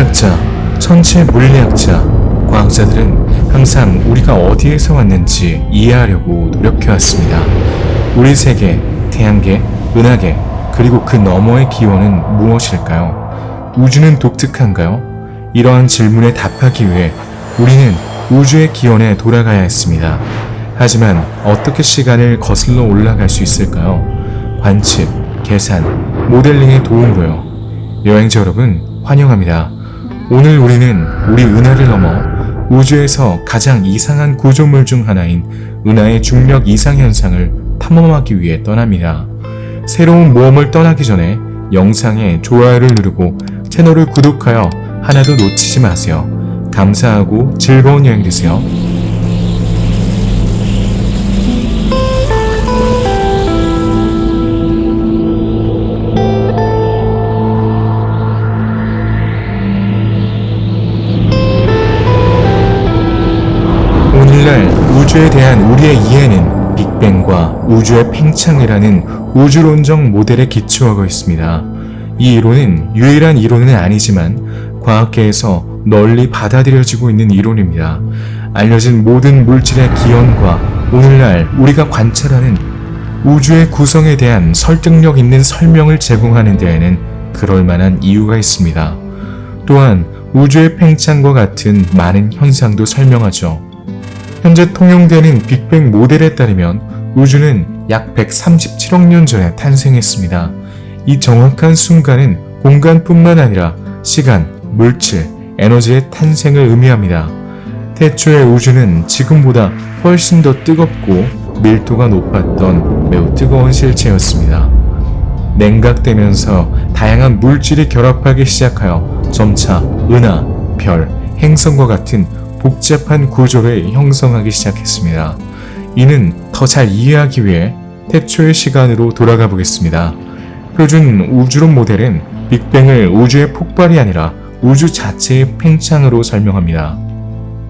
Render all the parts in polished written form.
천문학자, 천체 물리학자, 과학자들은 항상 우리가 어디에서 왔는지 이해하려고 노력해왔습니다. 우리 세계, 태양계, 은하계, 그리고 그 너머의 기원은 무엇일까요? 우주는 독특한가요? 이러한 질문에 답하기 위해 우리는 우주의 기원에 돌아가야 했습니다. 하지만 어떻게 시간을 거슬러 올라갈 수 있을까요? 관측, 계산, 모델링의 도움으로요. 여행자 여러분, 환영합니다. 오늘 우리는 우리 은하를 넘어 우주에서 가장 이상한 구조물 중 하나인 은하의 중력 이상 현상을 탐험하기 위해 떠납니다. 새로운 모험을 떠나기 전에 영상에 좋아요를 누르고 채널을 구독하여 하나도 놓치지 마세요. 감사하고 즐거운 여행 되세요. 오늘날 우주에 대한 우리의 이해는 빅뱅과 우주의 팽창이라는 우주론적 모델에 기초하고 있습니다. 이 이론은 유일한 이론은 아니지만 과학계에서 널리 받아들여지고 있는 이론입니다. 알려진 모든 물질의 기원과 오늘날 우리가 관찰하는 우주의 구성에 대한 설득력 있는 설명을 제공하는 데에는 그럴 만한 이유가 있습니다. 또한 우주의 팽창과 같은 많은 현상도 설명하죠. 현재 통용되는 빅뱅 모델에 따르면 우주는 약 137억 년 전에 탄생했습니다. 이 정확한 순간은 공간뿐만 아니라 시간, 물질, 에너지의 탄생을 의미합니다. 태초의 우주는 지금보다 훨씬 더 뜨겁고 밀도가 높았던 매우 뜨거운 실체였습니다. 냉각되면서 다양한 물질이 결합하기 시작하여 점차 은하, 별, 행성과 같은 복잡한 구조를 형성하기 시작했습니다. 이는 더 잘 이해하기 위해 태초의 시간으로 돌아가 보겠습니다. 표준 우주론 모델은 빅뱅을 우주의 폭발이 아니라 우주 자체의 팽창으로 설명합니다.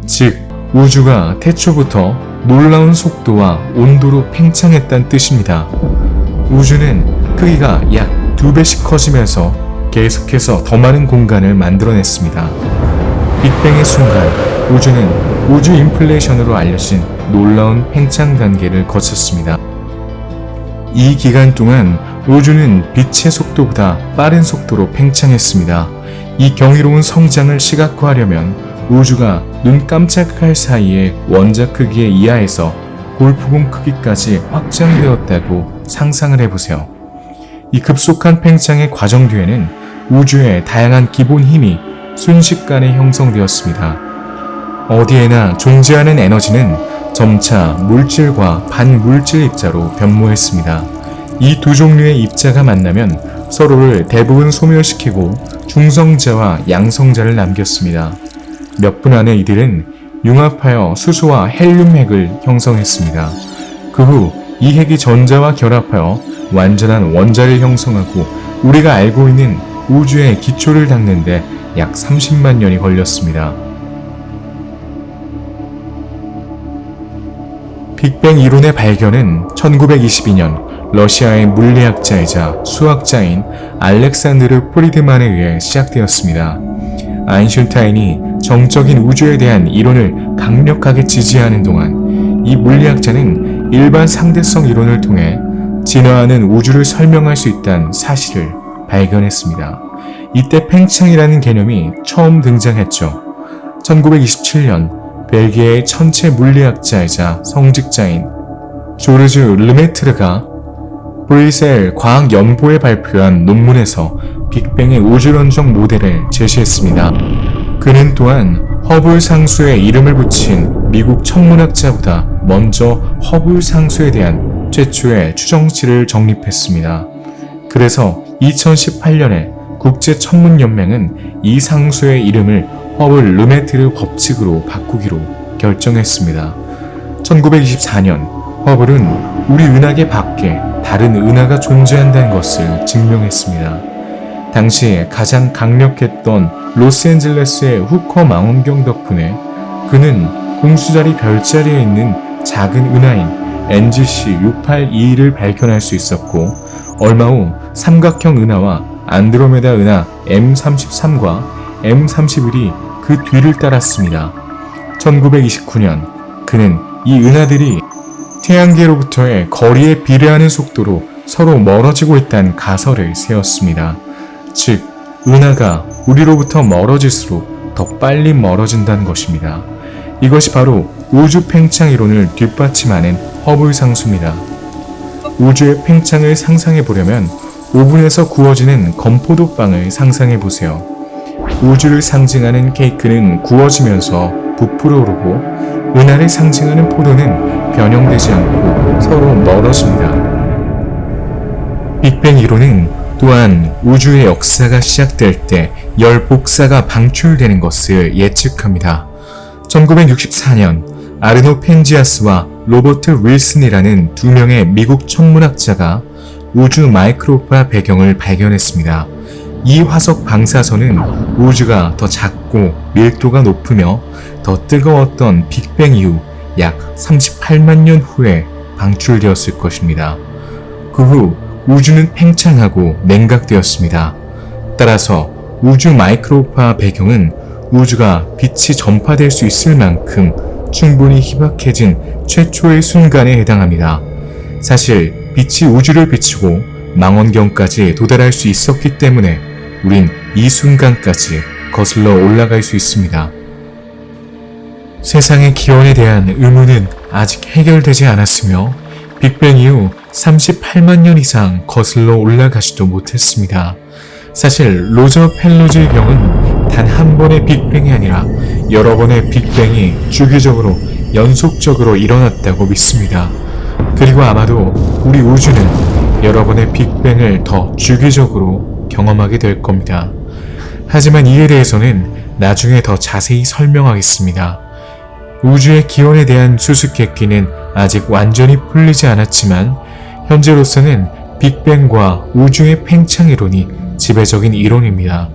즉, 우주가 태초부터 놀라운 속도와 온도로 팽창했다는 뜻입니다. 우주는 크기가 약 2배씩 커지면서 계속해서 더 많은 공간을 만들어냈습니다. 빅뱅의 순간, 우주는 우주 인플레이션으로 알려진 놀라운 팽창 단계를 거쳤습니다. 이 기간 동안 우주는 빛의 속도보다 빠른 속도로 팽창했습니다. 이 경이로운 성장을 시각화하려면 우주가 눈 깜짝할 사이에 원자 크기의 이하에서 골프공 크기까지 확장되었다고 상상을 해보세요. 이 급속한 팽창의 과정 뒤에는 우주의 다양한 기본 힘이 순식간에 형성되었습니다. 어디에나 존재하는 에너지는 점차 물질과 반물질 입자로 변모했습니다. 이 두 종류의 입자가 만나면 서로를 대부분 소멸시키고 중성자와 양성자를 남겼습니다. 몇 분 안에 이들은 융합하여 수소와 헬륨 핵을 형성했습니다. 그 후 이 핵이 전자와 결합하여 완전한 원자를 형성하고 우리가 알고 있는 우주의 기초를 닦는데 약 30만 년이 걸렸습니다. 빅뱅 이론의 발견은 1922년 러시아의 물리학자이자 수학자인 알렉산드르 프리드만에 의해 시작되었습니다. 아인슈타인이 정적인 우주에 대한 이론을 강력하게 지지하는 동안 이 물리학자는 일반 상대성 이론을 통해 진화하는 우주를 설명할 수 있다는 사실을 발견했습니다. 이때 팽창이라는 개념이 처음 등장했죠. 1927년 벨기에의 천체 물리학자이자 성직자인 조르주 르메트르가 브뤼셀 과학연보에 발표한 논문에서 빅뱅의 우주론적 모델을 제시했습니다. 그는 또한 허블 상수에 이름을 붙인 미국 천문학자보다 먼저 허블 상수에 대한 최초의 추정치를 정립했습니다. 그래서 2018년에 국제천문연맹은 이 상수의 이름을 허블 르메트르 법칙으로 바꾸기로 결정했습니다. 1924년 허블은 우리 은하계 밖에 다른 은하가 존재한다는 것을 증명했습니다. 당시 가장 강력했던 로스앤젤레스의 후커 망원경 덕분에 그는 공수자리 별자리에 있는 작은 은하인 NGC 6822를 발견할 수 있었고 얼마 후 삼각형 은하와 안드로메다 은하 M33과 M31이 그 뒤를 따랐습니다. 1929년 그는 이 은하들이 태양계로부터의 거리에 비례하는 속도로 서로 멀어지고 있다는 가설을 세웠습니다. 즉, 은하가 우리로부터 멀어질수록 더 빨리 멀어진다는 것입니다. 이것이 바로 우주 팽창 이론을 뒷받침하는 허블 상수입니다. 우주의 팽창을 상상해 보려면 오븐에서 구워지는 건포도 빵을 상상해 보세요. 우주를 상징하는 케이크는 구워지면서 부풀어 오르고 은하를 상징하는 포도는 변형되지 않고 서로 멀어집니다. 빅뱅 이론은 또한 우주의 역사가 시작될 때 열 복사가 방출되는 것을 예측합니다. 1964년 아르노 펜지아스와 로버트 윌슨이라는 두 명의 미국 천문학자가 우주 마이크로파 배경을 발견했습니다. 이 화석 방사선은 우주가 더 작고 밀도가 높으며 더 뜨거웠던 빅뱅 이후 약 38만 년 후에 방출되었을 것입니다. 그 후 우주는 팽창하고 냉각되었습니다. 따라서 우주 마이크로파 배경은 우주가 빛이 전파될 수 있을 만큼 충분히 희박해진 최초의 순간에 해당합니다. 사실 빛이 우주를 비추고 망원경까지 도달할 수 있었기 때문에 우린 이 순간까지 거슬러 올라갈 수 있습니다. 세상의 기원에 대한 의문은 아직 해결되지 않았으며 빅뱅 이후 38만 년 이상 거슬러 올라가지도 못했습니다. 사실 로저 펠로즈의 경우는 단 한 번의 빅뱅이 아니라 여러 번의 빅뱅이 주기적으로 연속적으로 일어났다고 믿습니다. 그리고 아마도 우리 우주는 여러 번의 빅뱅을 더 주기적으로 경험하게 될 겁니다. 하지만 이에 대해서는 나중에 더 자세히 설명하겠습니다. 우주의 기원에 대한 수수께끼는 아직 완전히 풀리지 않았지만 현재로서는 빅뱅과 우주의 팽창 이론이 지배적인 이론입니다.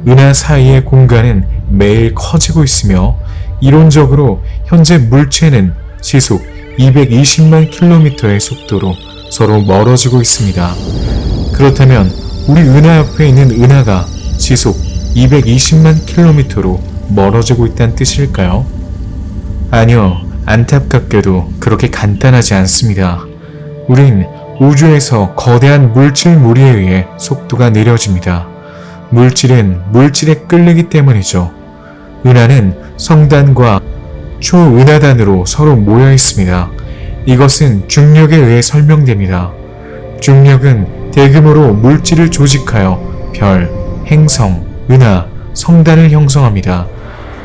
은하 사이의 공간은 매일 커지고 있으며 이론적으로 현재 물체는 시속 220만 킬로미터의 속도로 서로 멀어지고 있습니다. 그렇다면 우리 은하 옆에 있는 은하가 시속 220만 킬로미터로 멀어지고 있다는 뜻일까요? 아니요, 안타깝게도 그렇게 간단하지 않습니다. 우린 우주에서 거대한 물질 무리에 의해 속도가 느려집니다. 물질은 물질에 끌리기 때문이죠. 은하는 성단과 초은하단으로 서로 모여 있습니다. 이것은 중력에 의해 설명됩니다. 중력은 대규모로 물질을 조직하여 별, 행성, 은하, 성단을 형성합니다.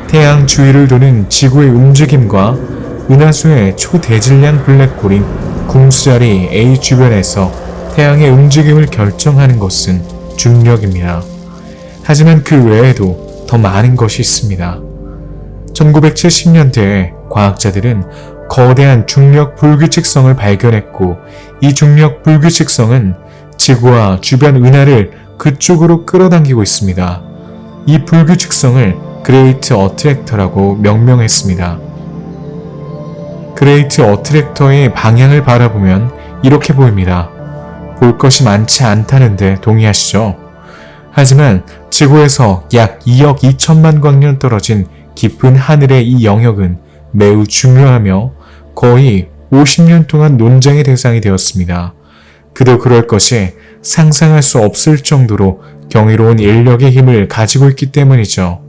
태양 주위를 도는 지구의 움직임과 은하수의 초대질량 블랙홀인 궁수자리 A 주변에서 태양의 움직임을 결정하는 것은 중력입니다. 하지만 그 외에도 더 많은 것이 있습니다. 1970년대에 과학자들은 거대한 중력 불규칙성을 발견했고 이 중력 불규칙성은 지구와 주변 은하를 그쪽으로 끌어당기고 있습니다. 이 불규칙성을 그레이트 어트랙터라고 명명했습니다. 그레이트 어트랙터의 방향을 바라보면 이렇게 보입니다. 볼 것이 많지 않다는데 동의하시죠? 하지만 지구에서 약 2억 2천만 광년 떨어진 깊은 하늘의 이 영역은 매우 중요하며 거의 50년 동안 논쟁의 대상이 되었습니다. 그도 그럴 것이 상상할 수 없을 정도로 경이로운 인력의 힘을 가지고 있기 때문이죠.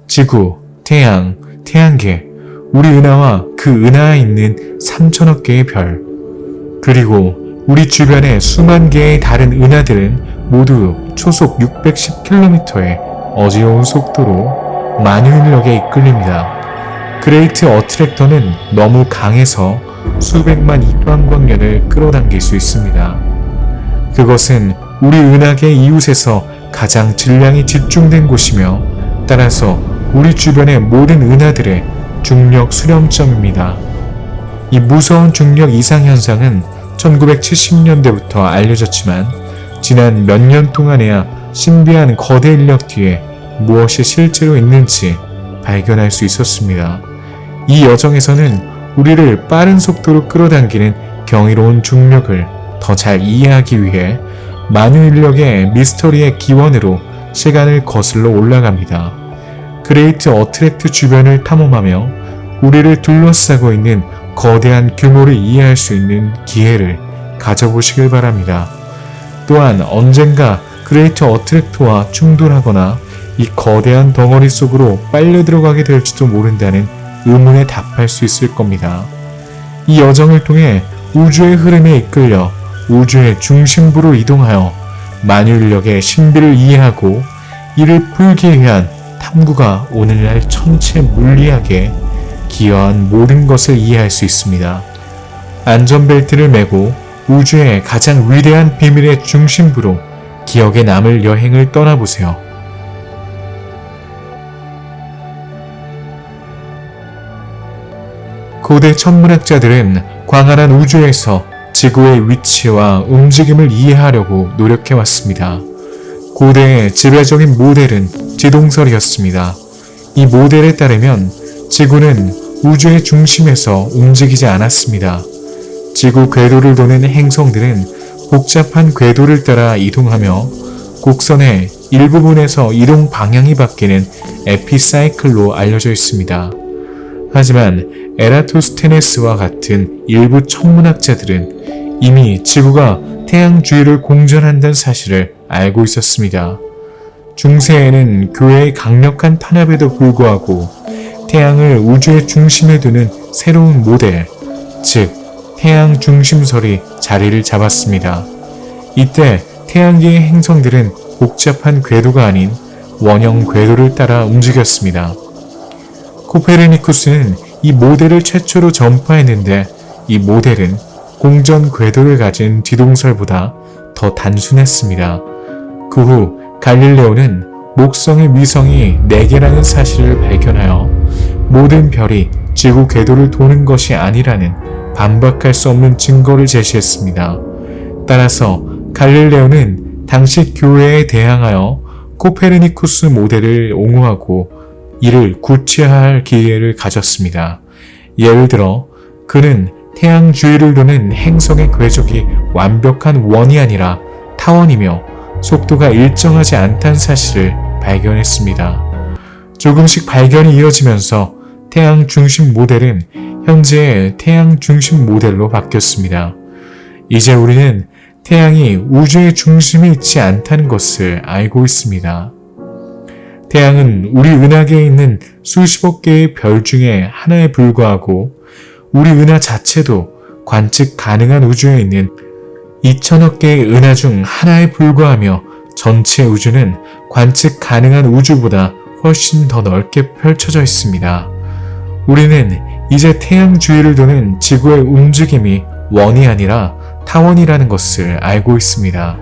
지구, 태양, 태양계, 우리 은하와 그 은하에 있는 3천억 개의 별, 그리고 우리 주변의 수만 개의 다른 은하들은 모두 초속 610km의 어지러운 속도로 만유인력에 이끌립니다. 그레이트 어트랙터는 너무 강해서 수백만 입방광년을 끌어당길 수 있습니다. 그것은 우리 은하계 이웃에서 가장 질량이 집중된 곳이며 따라서 우리 주변의 모든 은하들의 중력 수렴점입니다. 이 무서운 중력 이상 현상은 1970년대부터 알려졌지만 지난 몇 년 동안에야 신비한 거대 인력 뒤에 무엇이 실제로 있는지 발견할 수 있었습니다. 이 여정에서는 우리를 빠른 속도로 끌어당기는 경이로운 중력을 더 잘 이해하기 위해 만유인력의 미스터리의 기원으로 시간을 거슬러 올라갑니다. 그레이트 어트랙트 주변을 탐험하며 우리를 둘러싸고 있는 거대한 규모를 이해할 수 있는 기회를 가져보시길 바랍니다. 또한 언젠가 그레이트 어트랙트와 충돌하거나 이 거대한 덩어리 속으로 빨려 들어가게 될지도 모른다는 의문에 답할 수 있을 겁니다. 이 여정을 통해 우주의 흐름에 이끌려 우주의 중심부로 이동하여 만유인력의 신비를 이해하고 이를 풀기 위한 탐구가 오늘날 천체 물리학에 기여한 모든 것을 이해할 수 있습니다. 안전벨트를 매고 우주의 가장 위대한 비밀의 중심부로 기억에 남을 여행을 떠나보세요. 고대 천문학자들은 광활한 우주에서 지구의 위치와 움직임을 이해하려고 노력해왔습니다. 고대의 지배적인 모델은 지동설이었습니다. 이 모델에 따르면 지구는 우주의 중심에서 움직이지 않았습니다. 지구 궤도를 도는 행성들은 복잡한 궤도를 따라 이동하며 곡선의 일부분에서 이동 방향이 바뀌는 에피사이클로 알려져 있습니다. 하지만 에라토스테네스와 같은 일부 천문학자들은 이미 지구가 태양 주위를 공전한다는 사실을 알고 있었습니다. 중세에는 교회의 강력한 탄압에도 불구하고 태양을 우주의 중심에 두는 새로운 모델, 즉 태양 중심설이 자리를 잡았습니다. 이때 태양계의 행성들은 복잡한 궤도가 아닌 원형 궤도를 따라 움직였습니다. 코페르니쿠스는 이 모델을 최초로 전파했는데 이 모델은 공전 궤도를 가진 지동설보다 더 단순했습니다. 그 후 갈릴레오는 목성의 위성이 4개라는 사실을 발견하여 모든 별이 지구 궤도를 도는 것이 아니라는 반박할 수 없는 증거를 제시했습니다. 따라서 갈릴레오는 당시 교회에 대항하여 코페르니쿠스 모델을 옹호하고 이를 구체화할 기회를 가졌습니다. 예를 들어 그는 태양 주위를 도는 행성의 궤적이 완벽한 원이 아니라 타원이며 속도가 일정하지 않다는 사실을 발견했습니다. 조금씩 발견이 이어지면서 태양 중심 모델은 현재의 태양 중심 모델로 바뀌었습니다. 이제 우리는 태양이 우주의 중심에 있지 않다는 것을 알고 있습니다. 태양은 우리 은하계에 있는 수십억 개의 별 중에 하나에 불과하고 우리 은하 자체도 관측 가능한 우주에 있는 2천억 개의 은하 중 하나에 불과하며 전체 우주는 관측 가능한 우주보다 훨씬 더 넓게 펼쳐져 있습니다. 우리는 이제 태양 주위를 도는 지구의 움직임이 원이 아니라 타원이라는 것을 알고 있습니다.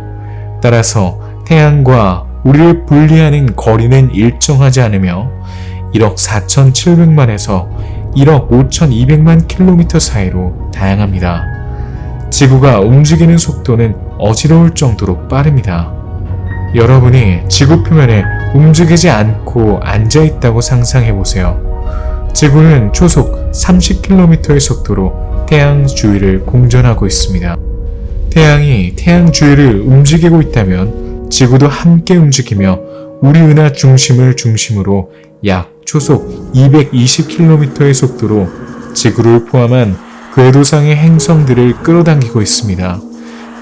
따라서 태양과 우리를 분리하는 거리는 일정하지 않으며 1억 4,700만에서 1억 5,200만 킬로미터 사이로 다양합니다. 지구가 움직이는 속도는 어지러울 정도로 빠릅니다. 여러분이 지구 표면에 움직이지 않고 앉아있다고 상상해보세요. 지구는 초속 30km의 속도로 태양 주위를 공전하고 있습니다. 태양이 태양 주위를 움직이고 있다면 지구도 함께 움직이며 우리 은하 중심을 중심으로 약 초속 220km의 속도로 지구를 포함한 궤도상의 행성들을 끌어당기고 있습니다.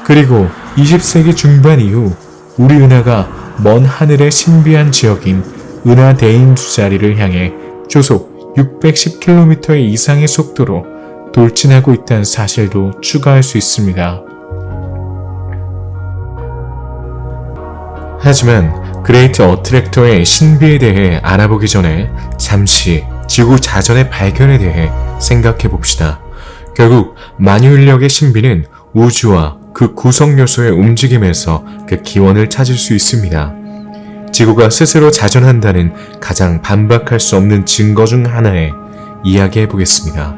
그리고 20세기 중반 이후 우리 은하가 먼 하늘의 신비한 지역인 은하 대인 두 자리를 향해 초속 610km 이상의 속도로 돌진하고 있다는 사실도 추가할 수 있습니다. 하지만 그레이트 어트랙터의 신비에 대해 알아보기 전에 잠시 지구 자전의 발견에 대해 생각해 봅시다. 결국 만유인력의 신비는 우주와 그 구성 요소의 움직임에서 그 기원을 찾을 수 있습니다. 지구가 스스로 자전한다는 가장 반박할 수 없는 증거 중 하나에 이야기해 보겠습니다.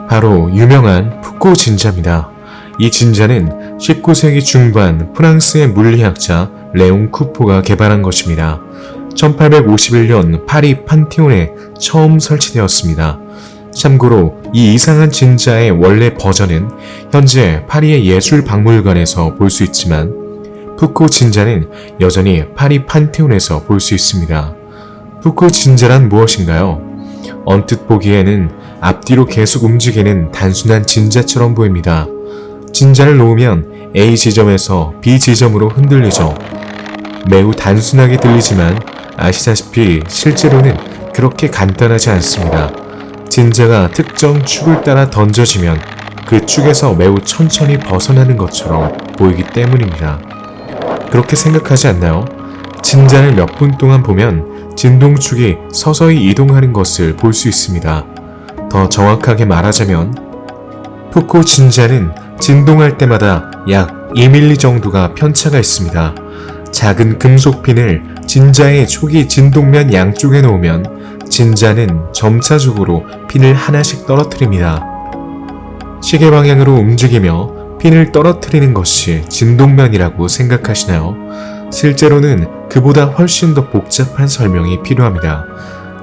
바로 유명한 푸코 진자입니다. 이 진자는 19세기 중반 프랑스의 물리학자 레옹 쿠포가 개발한 것입니다. 1851년 파리 판테온에 처음 설치되었습니다. 참고로 이 이상한 진자의 원래 버전은 현재 파리의 예술박물관에서 볼 수 있지만 푸코 진자는 여전히 파리 판테온에서 볼 수 있습니다. 푸코 진자란 무엇인가요? 언뜻 보기에는 앞뒤로 계속 움직이는 단순한 진자처럼 보입니다. 진자를 놓으면 A 지점에서 B 지점으로 흔들리죠. 매우 단순하게 들리지만 아시다시피 실제로는 그렇게 간단하지 않습니다. 진자가 특정 축을 따라 던져지면 그 축에서 매우 천천히 벗어나는 것처럼 보이기 때문입니다. 그렇게 생각하지 않나요? 진자를 몇 분 동안 보면 진동축이 서서히 이동하는 것을 볼 수 있습니다. 더 정확하게 말하자면 푸코 진자는 진동할 때마다 약 2mm 정도가 편차가 있습니다. 작은 금속 핀을 진자의 초기 진동면 양쪽에 놓으면 진자는 점차적으로 핀을 하나씩 떨어뜨립니다. 시계 방향으로 움직이며 핀을 떨어뜨리는 것이 진동면이라고 생각하시나요? 실제로는 그보다 훨씬 더 복잡한 설명이 필요합니다.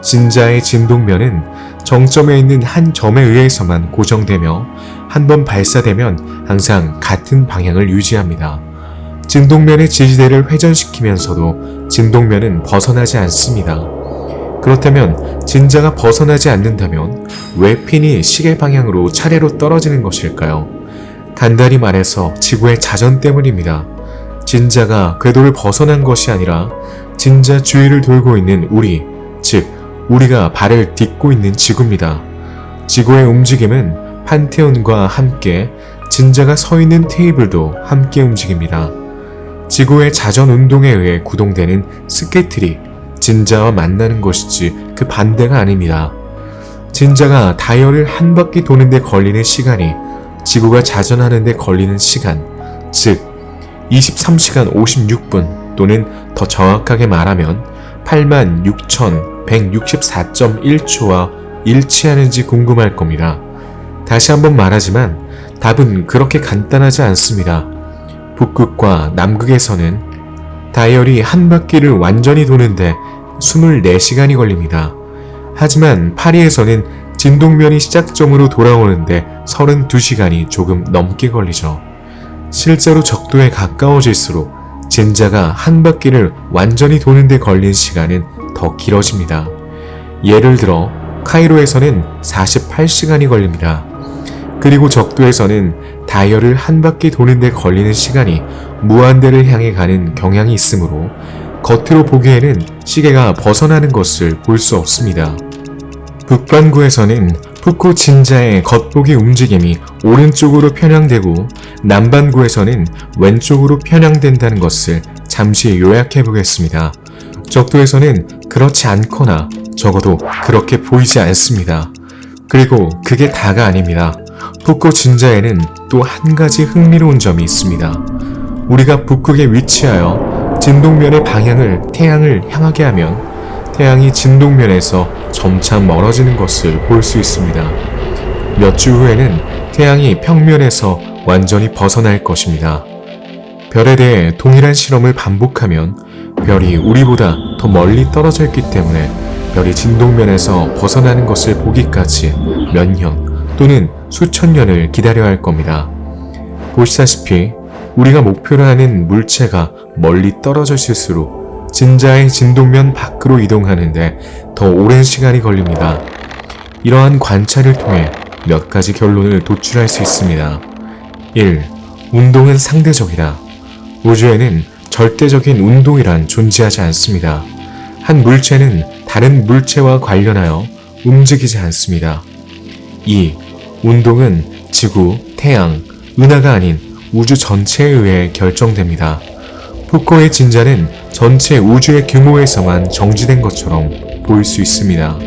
진자의 진동면은 정점에 있는 한 점에 의해서만 고정되며 한 번 발사되면 항상 같은 방향을 유지합니다. 진동면의 지지대를 회전시키면서도 진동면은 벗어나지 않습니다. 그렇다면 진자가 벗어나지 않는다면 왜 핀이 시계 방향으로 차례로 떨어지는 것일까요? 간단히 말해서 지구의 자전 때문입니다. 진자가 궤도를 벗어난 것이 아니라 진자 주위를 돌고 있는 우리, 즉 우리가 발을 딛고 있는 지구입니다. 지구의 움직임은 판테온과 함께 진자가 서 있는 테이블도 함께 움직입니다. 지구의 자전 운동에 의해 구동되는 스케이트리, 진자와 만나는 것이지 그 반대가 아닙니다. 진자가 다이얼을 한 바퀴 도는데 걸리는 시간이 지구가 자전하는 데 걸리는 시간, 즉 23시간 56분 또는 더 정확하게 말하면 86,164.1초와 일치하는지 궁금할 겁니다. 다시 한번 말하지만 답은 그렇게 간단하지 않습니다. 북극과 남극에서는 다이얼이 한 바퀴를 완전히 도는데 24시간이 걸립니다. 하지만 파리에서는 진동면이 시작점으로 돌아오는데 32시간이 조금 넘게 걸리죠. 실제로 적도에 가까워질수록 진자가 한 바퀴를 완전히 도는데 걸린 시간은 더 길어집니다. 예를 들어 카이로에서는 48시간이 걸립니다. 그리고 적도에서는 다이얼을 한 바퀴 도는데 걸리는 시간이 무한대를 향해 가는 경향이 있으므로 겉으로 보기에는 시계가 벗어나는 것을 볼 수 없습니다. 북반구에서는 푸코 진자의 겉보기 움직임이 오른쪽으로 편향되고 남반구에서는 왼쪽으로 편향된다는 것을 잠시 요약해 보겠습니다. 적도에서는 그렇지 않거나 적어도 그렇게 보이지 않습니다. 그리고 그게 다가 아닙니다. 푸코 진자에는 또 한 가지 흥미로운 점이 있습니다. 우리가 북극에 위치하여 진동면의 방향을 태양을 향하게 하면 태양이 진동면에서 점차 멀어지는 것을 볼 수 있습니다. 몇 주 후에는 태양이 평면에서 완전히 벗어날 것입니다. 별에 대해 동일한 실험을 반복하면 별이 우리보다 더 멀리 떨어져 있기 때문에 별이 진동면에서 벗어나는 것을 보기까지 몇 년 또는 수천 년을 기다려야 할 겁니다. 보시다시피 우리가 목표로 하는 물체가 멀리 떨어져 있을수록 진자의 진동면 밖으로 이동하는데 더 오랜 시간이 걸립니다. 이러한 관찰을 통해 몇 가지 결론을 도출할 수 있습니다. 1. 운동은 상대적이다. 우주에는 절대적인 운동이란 존재하지 않습니다. 한 물체는 다른 물체와 관련하여 움직이지 않습니다. 2. 운동은 지구, 태양, 은하가 아닌 우주 전체에 의해 결정됩니다. 푸코의 진자는 전체 우주의 규모에서만 정지된 것처럼 보일 수 있습니다.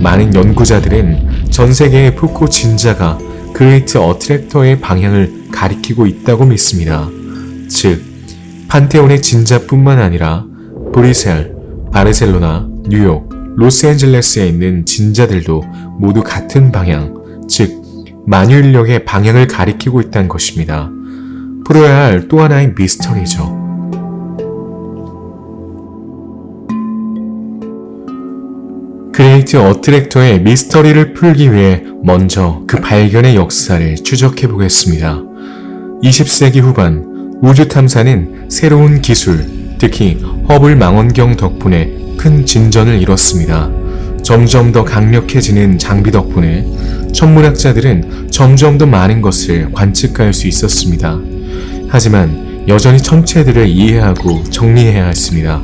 많은 연구자들은 전 세계의 푸코 진자가 그레이트 어트랙터의 방향을 가리키고 있다고 믿습니다. 즉, 판테온의 진자뿐만 아니라 브뤼셀, 바르셀로나, 뉴욕, 로스앤젤레스에 있는 진자들도 모두 같은 방향, 즉 만유인력의 방향을 가리키고 있다는 것입니다. 풀어야 할 또 하나의 미스터리죠. 그레이트 어트랙터의 미스터리를 풀기 위해 먼저 그 발견의 역사를 추적해 보겠습니다. 20세기 후반 우주 탐사는 새로운 기술, 특히 허블 망원경 덕분에 큰 진전을 이뤘습니다. 점점 더 강력해지는 장비 덕분에 천문학자들은 점점 더 많은 것을 관측할 수 있었습니다. 하지만 여전히 천체들을 이해하고 정리해야 했습니다.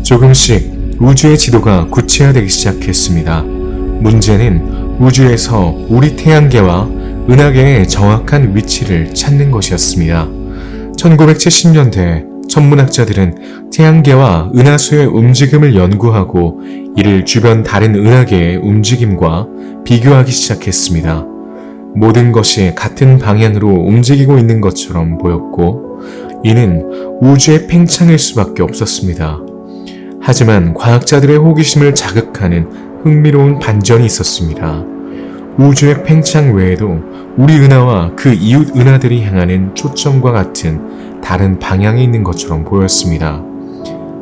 조금씩 우주의 지도가 구체화되기 시작했습니다. 문제는 우주에서 우리 태양계와 은하계의 정확한 위치를 찾는 것이었습니다. 1970년대 천문학자들은 태양계와 은하수의 움직임을 연구하고 이를 주변 다른 은하계의 움직임과 비교하기 시작했습니다. 모든 것이 같은 방향으로 움직이고 있는 것처럼 보였고, 이는 우주의 팽창일 수밖에 없었습니다. 하지만 과학자들의 호기심을 자극하는 흥미로운 반전이 있었습니다. 우주의 팽창 외에도 우리 은하와 그 이웃 은하들이 향하는 초점과 같은 다른 방향에 있는 것처럼 보였습니다.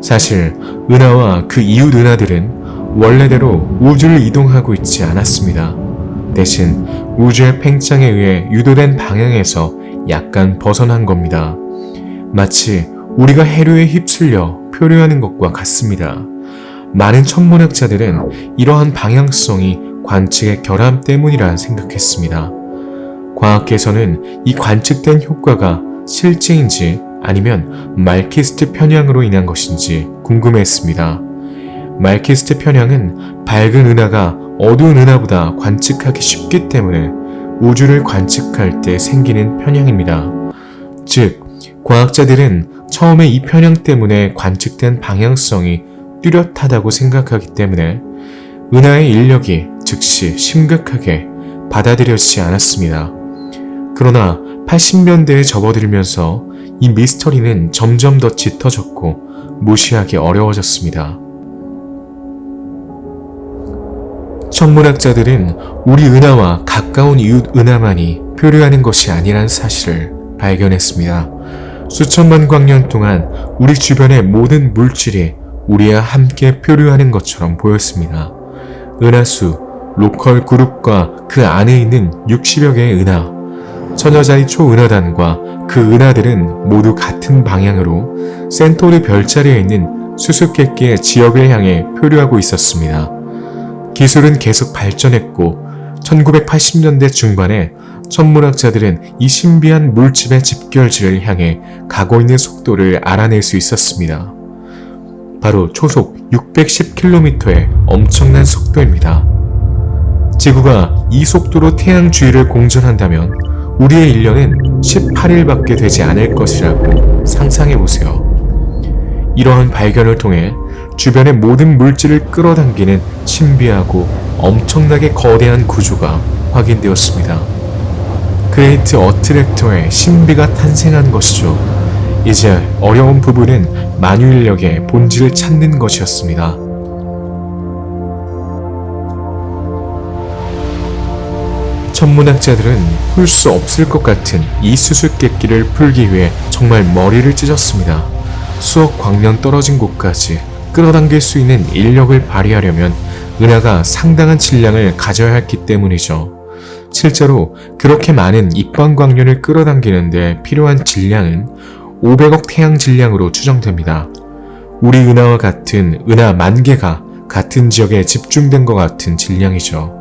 사실 은하와 그 이웃 은하들은 원래대로 우주를 이동하고 있지 않았습니다. 대신 우주의 팽창에 의해 유도된 방향에서 약간 벗어난 겁니다. 마치 우리가 해류에 휩쓸려 표류하는 것과 같습니다. 많은 천문학자들은 이러한 방향성이 관측의 결함 때문이라 생각했습니다. 과학계에서는 이 관측된 효과가 실제인지 아니면 말키스트 편향으로 인한 것인지 궁금해했습니다. 말키스트 편향은 밝은 은하가 어두운 은하보다 관측하기 쉽기 때문에 우주를 관측할 때 생기는 편향입니다. 즉, 과학자들은 처음에 이 편향 때문에 관측된 방향성이 뚜렷하다고 생각하기 때문에 은하의 인력이 즉시 심각하게 받아들여지지 않았습니다. 그러나 80년대에 접어들면서 이 미스터리는 점점 더 짙어졌고 무시하기 어려워졌습니다. 천문학자들은 우리 은하와 가까운 이웃 은하만이 표류하는 것이 아니란 사실을 발견했습니다. 수천만 광년 동안 우리 주변의 모든 물질이 우리와 함께 표류하는 것처럼 보였습니다. 은하수, 로컬 그룹과 그 안에 있는 60여 개의 은하, 천여자의 초은하단과 그 은하들은 모두 같은 방향으로 센토르 별자리에 있는 수수께끼의 지역을 향해 표류하고 있었습니다. 기술은 계속 발전했고 1980년대 중반에 천문학자들은 이 신비한 물집의 집결지를 향해 가고 있는 속도를 알아낼 수 있었습니다. 바로 초속 610km의 엄청난 속도입니다. 지구가 이 속도로 태양 주위를 공전한다면 우리의 인력은 18일밖에 되지 않을 것이라고 상상해보세요. 이러한 발견을 통해 주변의 모든 물질을 끌어당기는 신비하고 엄청나게 거대한 구조가 확인되었습니다. 그레이트 어트랙터의 신비가 탄생한 것이죠. 이제 어려운 부분은 만유인력의 본질을 찾는 것이었습니다. 천문학자들은 풀 수 없을 것 같은 이 수수께끼를 풀기 위해 정말 머리를 찢었습니다. 수억 광년 떨어진 곳까지 끌어당길 수 있는 인력을 발휘하려면 은하가 상당한 질량을 가져야 했기 때문이죠. 실제로 그렇게 많은 입방 광년을 끌어당기는데 필요한 질량은 500억 태양 질량으로 추정됩니다. 우리 은하와 같은 은하 10,000개가 같은 지역에 집중된 것 같은 질량이죠.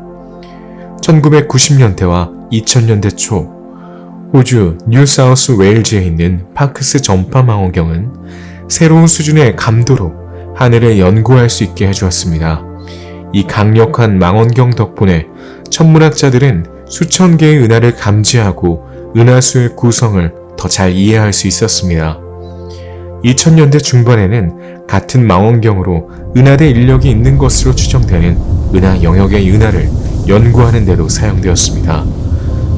1990년대와 2000년대 초, 호주 뉴사우스 웨일즈에 있는 파크스 전파 망원경은 새로운 수준의 감도로 하늘을 연구할 수 있게 해주었습니다. 이 강력한 망원경 덕분에 천문학자들은 수천 개의 은하를 감지하고 은하수의 구성을 더 잘 이해할 수 있었습니다. 2000년대 중반에는 같은 망원경으로 은하대 인력이 있는 것으로 추정되는 은하 영역의 은하를 연구하는 데도 사용되었습니다.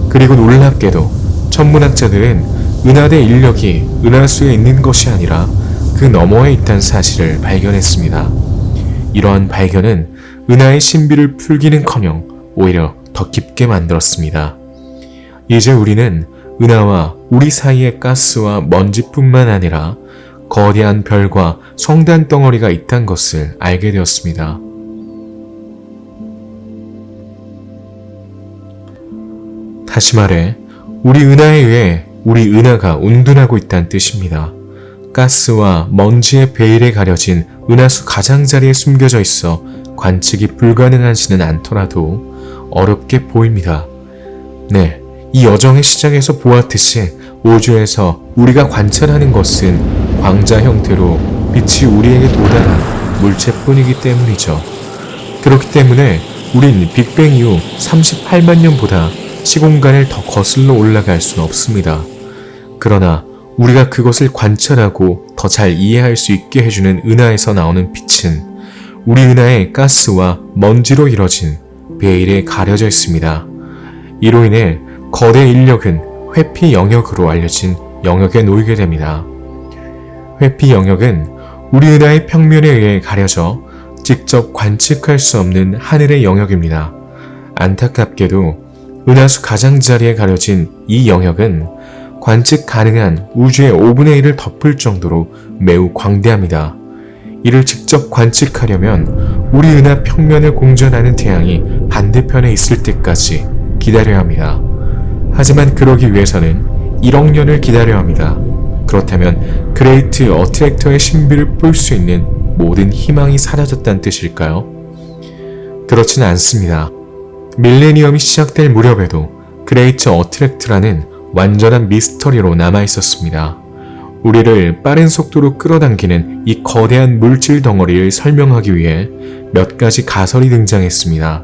그리고 놀랍게도 천문학자들은 은하대 인력이 은하수에 있는 것이 아니라 그 너머에 있다는 사실을 발견했습니다. 이러한 발견은 은하의 신비를 풀기는커녕 오히려 더 깊게 만들었습니다. 이제 우리는 은하와 우리 사이의 가스와 먼지뿐만 아니라 거대한 별과 성단 덩어리가 있다는 것을 알게 되었습니다. 다시 말해, 우리 은하에 의해 우리 은하가 운둔하고 있다는 뜻입니다. 가스와 먼지의 베일에 가려진 은하수 가장자리에 숨겨져 있어 관측이 불가능하지는 않더라도 어렵게 보입니다. 네, 이 여정의 시작에서 보았듯이 우주에서 우리가 관찰하는 것은 광자 형태로 빛이 우리에게 도달한 물체뿐이기 때문이죠. 그렇기 때문에 우린 빅뱅 이후 38만 년보다 시공간을 더 거슬러 올라갈 수는 없습니다. 그러나 우리가 그것을 관찰하고 더 잘 이해할 수 있게 해주는 은하에서 나오는 빛은 우리 은하의 가스와 먼지로 이뤄진 베일에 가려져 있습니다. 이로 인해 거대 인력은 회피 영역으로 알려진 영역에 놓이게 됩니다. 회피 영역은 우리 은하의 평면에 의해 가려져 직접 관측할 수 없는 하늘의 영역입니다. 안타깝게도 은하수 가장자리에 가려진 이 영역은 관측 가능한 우주의 5분의 1을 덮을 정도로 매우 광대합니다. 이를 직접 관측하려면 우리 은하 평면을 공전하는 태양이 반대편에 있을 때까지 기다려야 합니다. 하지만 그러기 위해서는 1억 년을 기다려야 합니다. 그렇다면 그레이트 어트랙터의 신비를 볼 수 있는 모든 희망이 사라졌다는 뜻일까요? 그렇진 않습니다. 밀레니엄이 시작될 무렵에도 그레이트 어트랙트라는 완전한 미스터리로 남아있었습니다. 우리를 빠른 속도로 끌어당기는 이 거대한 물질 덩어리를 설명하기 위해 몇 가지 가설이 등장했습니다.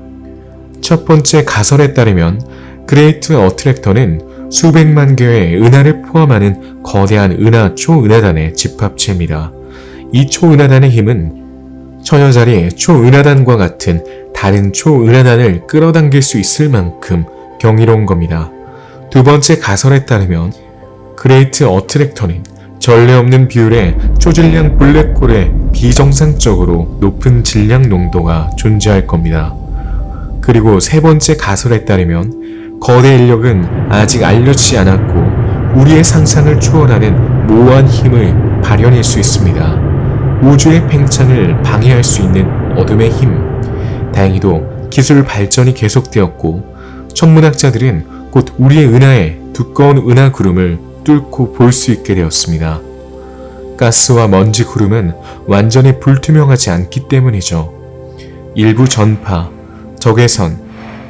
첫 번째 가설에 따르면 그레이트 어트랙터는 수백만 개의 은하를 포함하는 거대한 은하 초은하단의 집합체입니다. 이 초은하단의 힘은 처녀자리 초은하단과 같은 다른 초은하단을 끌어당길 수 있을 만큼 경이로운 겁니다. 두 번째 가설에 따르면 그레이트 어트랙터는 전례 없는 비율의 초질량 블랙홀의 비정상적으로 높은 질량 농도가 존재할 겁니다. 그리고 세 번째 가설에 따르면 거대 인력은 아직 알려지지 않았고 우리의 상상을 초월하는 모호한 힘을 발현할 수 있습니다. 우주의 팽창을 방해할 수 있는 어둠의 힘. 다행히도 기술 발전이 계속되었고 천문학자들은 곧 우리의 은하에 두꺼운 은하 구름을 뚫고 볼 수 있게 되었습니다. 가스와 먼지 구름은 완전히 불투명하지 않기 때문이죠. 일부 전파, 적외선,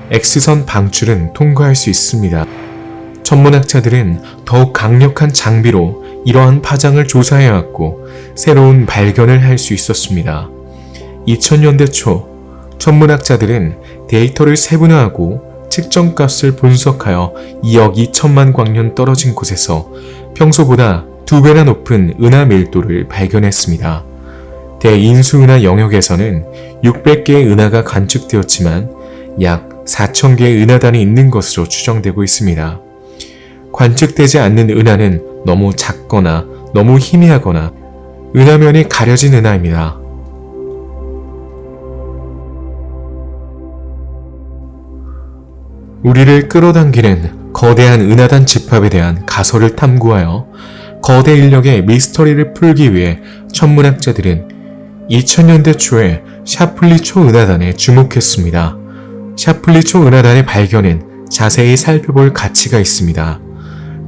X선 방출은 통과할 수 있습니다. 천문학자들은 더욱 강력한 장비로 이러한 파장을 조사해왔고 새로운 발견을 할 수 있었습니다. 2000년대 초 천문학자들은 데이터를 세분화하고 측정값을 분석하여 2억 2천만 광년 떨어진 곳에서 평소보다 2배나 높은 은하 밀도를 발견했습니다. 대인수은하 영역에서는 600개의 은하가 관측되었지만 약 4,000개의 은하단이 있는 것으로 추정되고 있습니다. 관측되지 않는 은하는 너무 작거나 너무 희미하거나 은하면이 가려진 은하입니다. 우리를 끌어당기는 거대한 은하단 집합에 대한 가설을 탐구하여 거대 인력의 미스터리를 풀기 위해 천문학자들은 2000년대 초에 샤플리 초은하단에 주목했습니다. 샤플리 초은하단의 발견은 자세히 살펴볼 가치가 있습니다.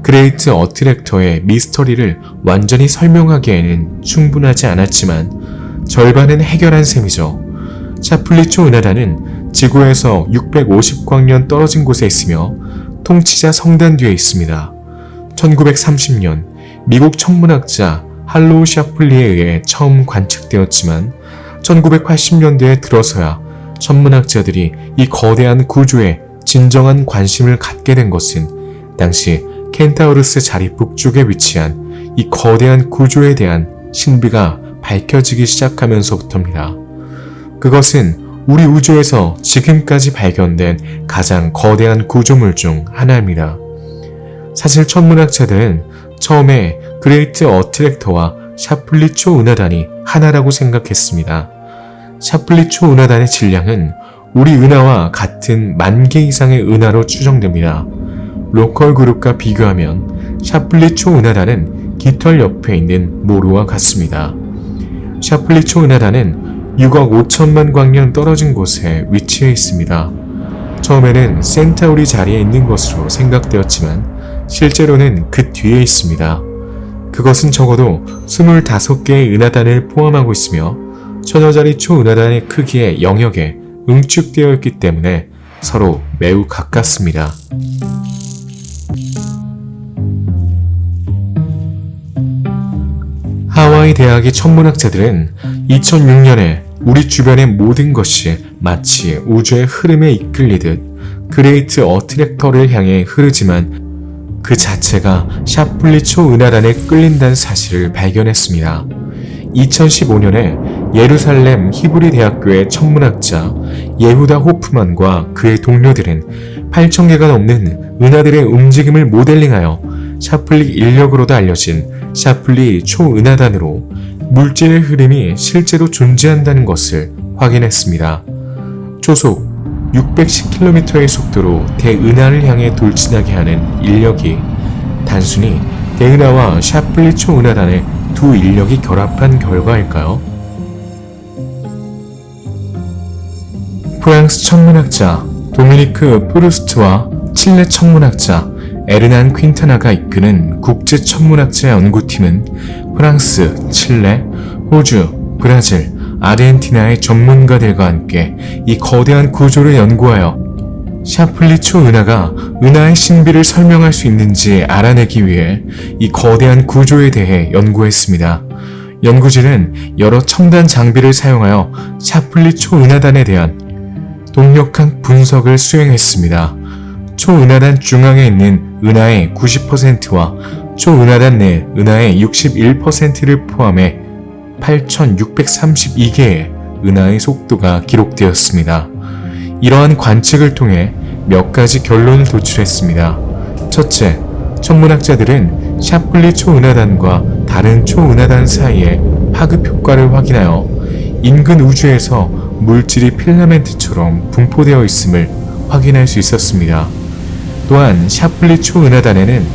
그레이트 어트랙터의 미스터리를 완전히 설명하기에는 충분하지 않았지만 절반은 해결한 셈이죠. 샤플리 초은하단은 지구에서 650광년 떨어진 곳에 있으며 통치자 성단 뒤에 있습니다. 1930년 미국 천문학자 할로우 샤플리에 의해 처음 관측되었지만 1980년대에 들어서야 천문학자들이 이 거대한 구조에 진정한 관심을 갖게 된 것은 당시 켄타우루스 자리 북쪽에 위치한 이 거대한 구조에 대한 신비가 밝혀지기 시작하면서부터입니다. 그것은 우리 우주에서 지금까지 발견된 가장 거대한 구조물 중 하나입니다. 사실 천문학자들은 처음에 그레이트 어트랙터와 샤플리 초은하단이 하나라고 생각했습니다. 샤플리 초은하단의 질량은 우리 은하와 같은 10,000개 이상의 은하로 추정됩니다. 로컬 그룹과 비교하면 샤플리 초은하단은 깃털 옆에 있는 모루와 같습니다. 샤플리 초은하단은 6억 5천만 광년 떨어진 곳에 위치해 있습니다. 처음에는 센타우리 자리에 있는 것으로 생각되었지만 실제로는 그 뒤에 있습니다. 그것은 적어도 25개의 은하단을 포함하고 있으며 천여짜리 초은하단의 크기의 영역에 응축되어 있기 때문에 서로 매우 가깝습니다. 하와이 대학의 천문학자들은 2006년에 우리 주변의 모든 것이 마치 우주의 흐름에 이끌리듯 그레이트 어트랙터를 향해 흐르지만 그 자체가 샤플리 초은하단에 끌린다는 사실을 발견했습니다. 2015년에 예루살렘 히브리 대학교의 천문학자 예후다 호프만과 그의 동료들은 8,000개가 넘는 은하들의 움직임을 모델링하여 샤플리 인력으로도 알려진 샤플리 초은하단으로 물질의 흐름이 실제로 존재한다는 것을 확인했습니다. 초속 610km의 속도로 대은하를 향해 돌진하게 하는 인력이 단순히 대은하와 샤플리 초은하단의 두 인력이 결합한 결과일까요? 프랑스 천문학자 도미니크 프루스트와 칠레 천문학자 에르난 퀸타나가 이끄는 국제천문학자 연구팀은 프랑스, 칠레, 호주, 브라질, 아르헨티나의 전문가들과 함께 이 거대한 구조를 연구하여 샤플리 초은하가 은하의 신비를 설명할 수 있는지 알아내기 위해 이 거대한 구조에 대해 연구했습니다. 연구진은 여러 첨단 장비를 사용하여 샤플리 초은하단에 대한 동력학 분석을 수행했습니다. 초은하단 중앙에 있는 은하의 90%와 초은하단 내 은하의 61%를 포함해 8,632개의 은하의 속도가 기록되었습니다. 이러한 관측을 통해 몇 가지 결론을 도출했습니다. 첫째, 천문학자들은 샤플리 초은하단과 다른 초은하단 사이의 파급 효과를 확인하여 인근 우주에서 물질이 필라멘트처럼 분포되어 있음을 확인할 수 있었습니다. 또한 샤플리 초은하단에는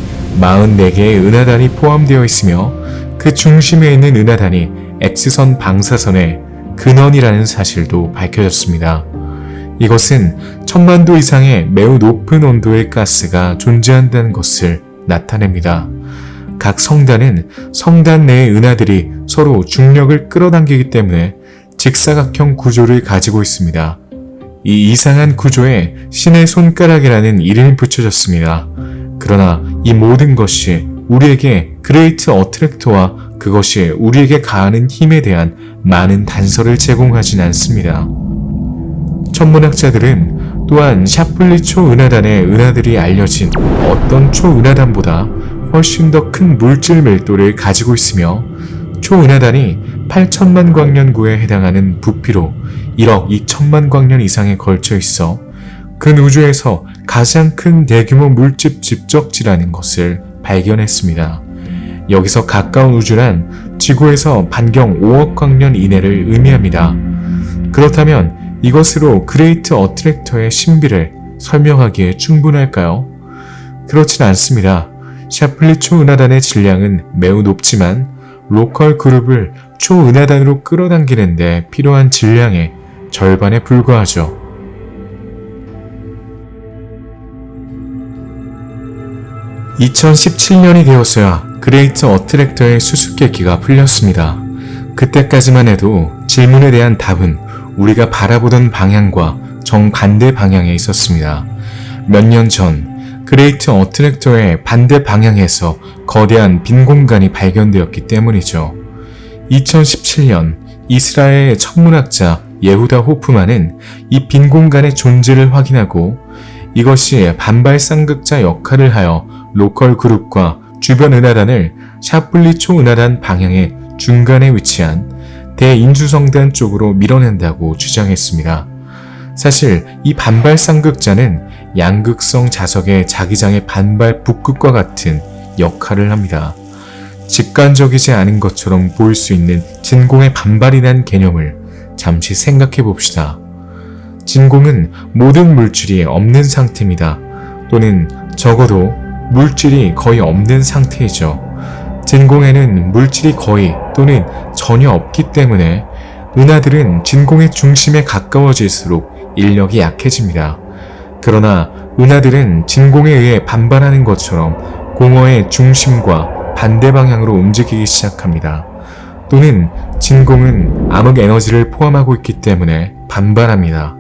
44개의 은하단이 포함되어 있으며 그 중심에 있는 은하단이 X선 방사선의 근원이라는 사실도 밝혀졌습니다. 이것은 1000만도 이상의 매우 높은 온도의 가스가 존재한다는 것을 나타냅니다. 각 성단은 성단 내의 은하들이 서로 중력을 끌어당기기 때문에 직사각형 구조를 가지고 있습니다. 이 이상한 구조에 신의 손가락이라는 이름이 붙여졌습니다. 그러나 이 모든 것이 우리에게 그레이트 어트랙터와 그것이 우리에게 가하는 힘에 대한 많은 단서를 제공하진 않습니다. 천문학자들은 또한 샤플리 초은하단의 은하들이 알려진 어떤 초은하단보다 훨씬 더 큰 물질 밀도를 가지고 있으며 초은하단이 8천만 광년구에 해당하는 부피로 1억 2천만 광년 이상에 걸쳐 있어 근 우주에서 가장 큰 대규모 물집 집적지라는 것을 발견했습니다. 여기서 가까운 우주란 지구에서 반경 5억 광년 이내를 의미합니다. 그렇다면 이것으로 그레이트 어트랙터의 신비를 설명하기에 충분할까요? 그렇진 않습니다. 샤플리 초은하단의 질량은 매우 높지만 로컬 그룹을 초은하단으로 끌어당기는 데 필요한 질량의 절반에 불과하죠. (2017년이) 되어서야 그레이트 어트랙터의 수수께끼가 풀렸습니다. 그때까지만 해도 질문에 대한 답은 우리가 바라보던 방향과 정반대 방향에 있었습니다. 몇 년 전 그레이트 어트랙터의 반대 방향에서 거대한 빈 공간이 발견되었기 때문이죠. 2017년 이스라엘 천문학자 예후다 호프만은 이 빈 공간의 존재를 확인하고 이것이 반발 쌍극자 역할을 하여 로컬 그룹과 주변 은하단을 샤플리 초은하단 방향의 중간에 위치한 대인주성단 쪽으로 밀어낸다고 주장했습니다. 사실 이 반발 쌍극자는 양극성 자석의 자기장의 반발 북극과 같은 역할을 합니다. 직관적이지 않은 것처럼 보일 수 있는 진공의 반발이란 개념을 잠시 생각해 봅시다. 진공은 모든 물질이 없는 상태입니다. 또는 적어도 물질이 거의 없는 상태이죠. 진공에는 물질이 거의 또는 전혀 없기 때문에 은하들은 진공의 중심에 가까워질수록 인력이 약해집니다. 그러나 은하들은 진공에 의해 반발하는 것처럼 공허의 중심과 반대 방향으로 움직이기 시작합니다. 또는 진공은 암흑 에너지를 포함하고 있기 때문에 반발합니다.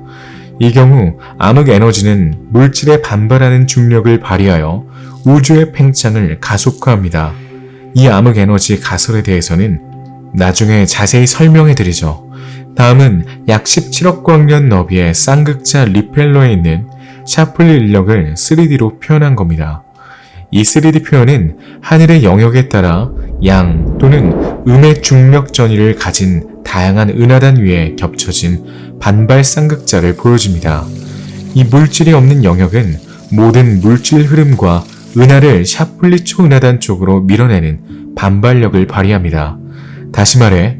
이 경우 암흑 에너지는 물질에 반발하는 중력을 발휘하여 우주의 팽창을 가속화합니다. 이 암흑 에너지 가설에 대해서는 나중에 자세히 설명해 드리죠. 다음은 약 17억 광년 너비의 쌍극자 리펠러에 있는 샤플리 인력을 3D로 표현한 겁니다. 이 3D 표현은 하늘의 영역에 따라 양 또는 음의 중력 전위를 가진 다양한 은하단 위에 겹쳐진 반발 쌍극자를 보여줍니다. 이 물질이 없는 영역은 모든 물질 흐름과 은하를 샤플리 초은하단 쪽으로 밀어내는 반발력을 발휘합니다. 다시 말해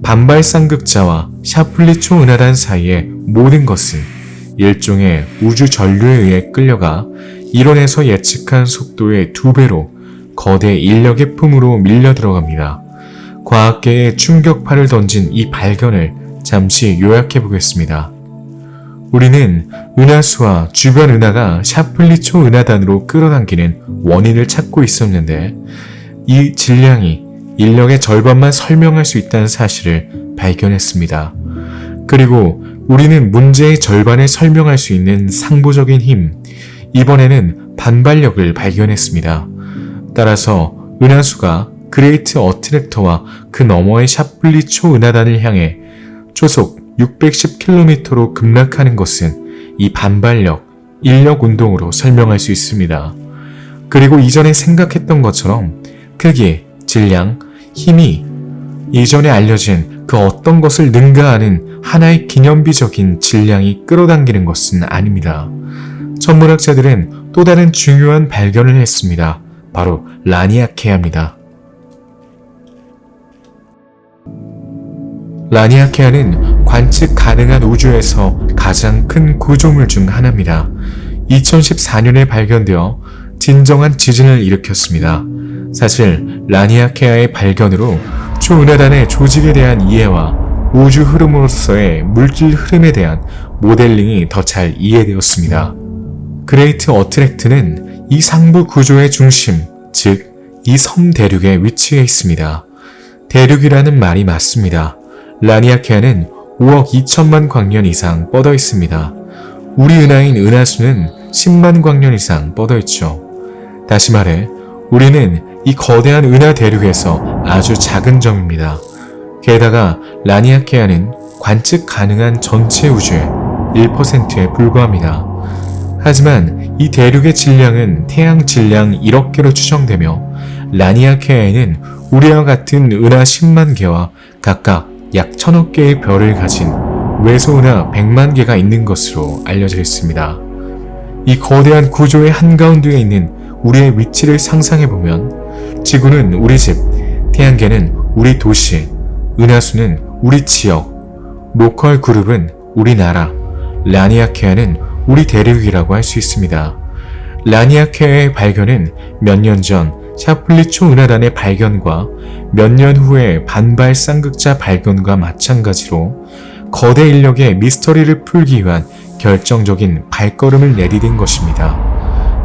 반발 쌍극자와 샤플리 초은하단 사이의 모든 것은 일종의 우주 전류에 의해 끌려가 이론에서 예측한 속도의 2배로 거대 인력의 품으로 밀려 들어갑니다. 과학계에 충격파를 던진 이 발견을 잠시 요약해 보겠습니다. 우리는 은하수와 주변 은하가 샤플리 초은하단으로 끌어당기는 원인을 찾고 있었는데 이 질량이 인력의 절반만 설명할 수 있다는 사실을 발견했습니다. 그리고 우리는 문제의 절반을 설명할 수 있는 상부적인 힘, 이번에는 반발력을 발견했습니다. 따라서 은하수가 그레이트 어트랙터와 그 너머의 샤플리 초은하단을 향해 초속 610km로 급락하는 것은 이 반발력, 인력 운동으로 설명할 수 있습니다. 그리고 이전에 생각했던 것처럼 크기, 질량, 힘이 이전에 알려진 그 어떤 것을 능가하는 하나의 기념비적인 질량이 끌어당기는 것은 아닙니다. 천문학자들은 또 다른 중요한 발견을 했습니다. 바로 라니아케아입니다. 라니아케아는 관측 가능한 우주에서 가장 큰 구조물 중 하나입니다. 2014년에 발견되어 진정한 지진을 일으켰습니다. 사실 라니아케아의 발견으로 초은하단의 조직에 대한 이해와 우주 흐름으로서의 물질 흐름에 대한 모델링이 더 잘 이해되었습니다. 그레이트 어트랙트는 이 상부 구조의 중심, 즉 이 섬 대륙에 위치해 있습니다. 대륙이라는 말이 맞습니다. 라니아케아는 5억 2천만 광년 이상 뻗어 있습니다. 우리 은하인 은하수는 10만 광년 이상 뻗어 있죠. 다시 말해 우리는 이 거대한 은하 대륙에서 아주 작은 점입니다. 게다가 라니아케아는 관측 가능한 전체 우주의 1%에 불과합니다. 하지만 이 대륙의 질량은 태양 질량 1억 개로 추정되며 라니아케아에는 우리와 같은 은하 10만 개와 각각 약 1000억 개의 별을 가진 외소은하 100만 개가 있는 것으로 알려져 있습니다. 이 거대한 구조의 한가운데에 있는 우리의 위치를 상상해보면 지구는 우리 집, 태양계는 우리 도시, 은하수는 우리 지역, 로컬 그룹은 우리나라, 라니아케아는 우리 대륙이라고 할 수 있습니다. 라니아케아의 발견은 몇 년 전 샤플리 초은하단의 발견과 몇 년 후의 반발 쌍극자 발견과 마찬가지로 거대 인력의 미스터리를 풀기 위한 결정적인 발걸음을 내디딘 것입니다.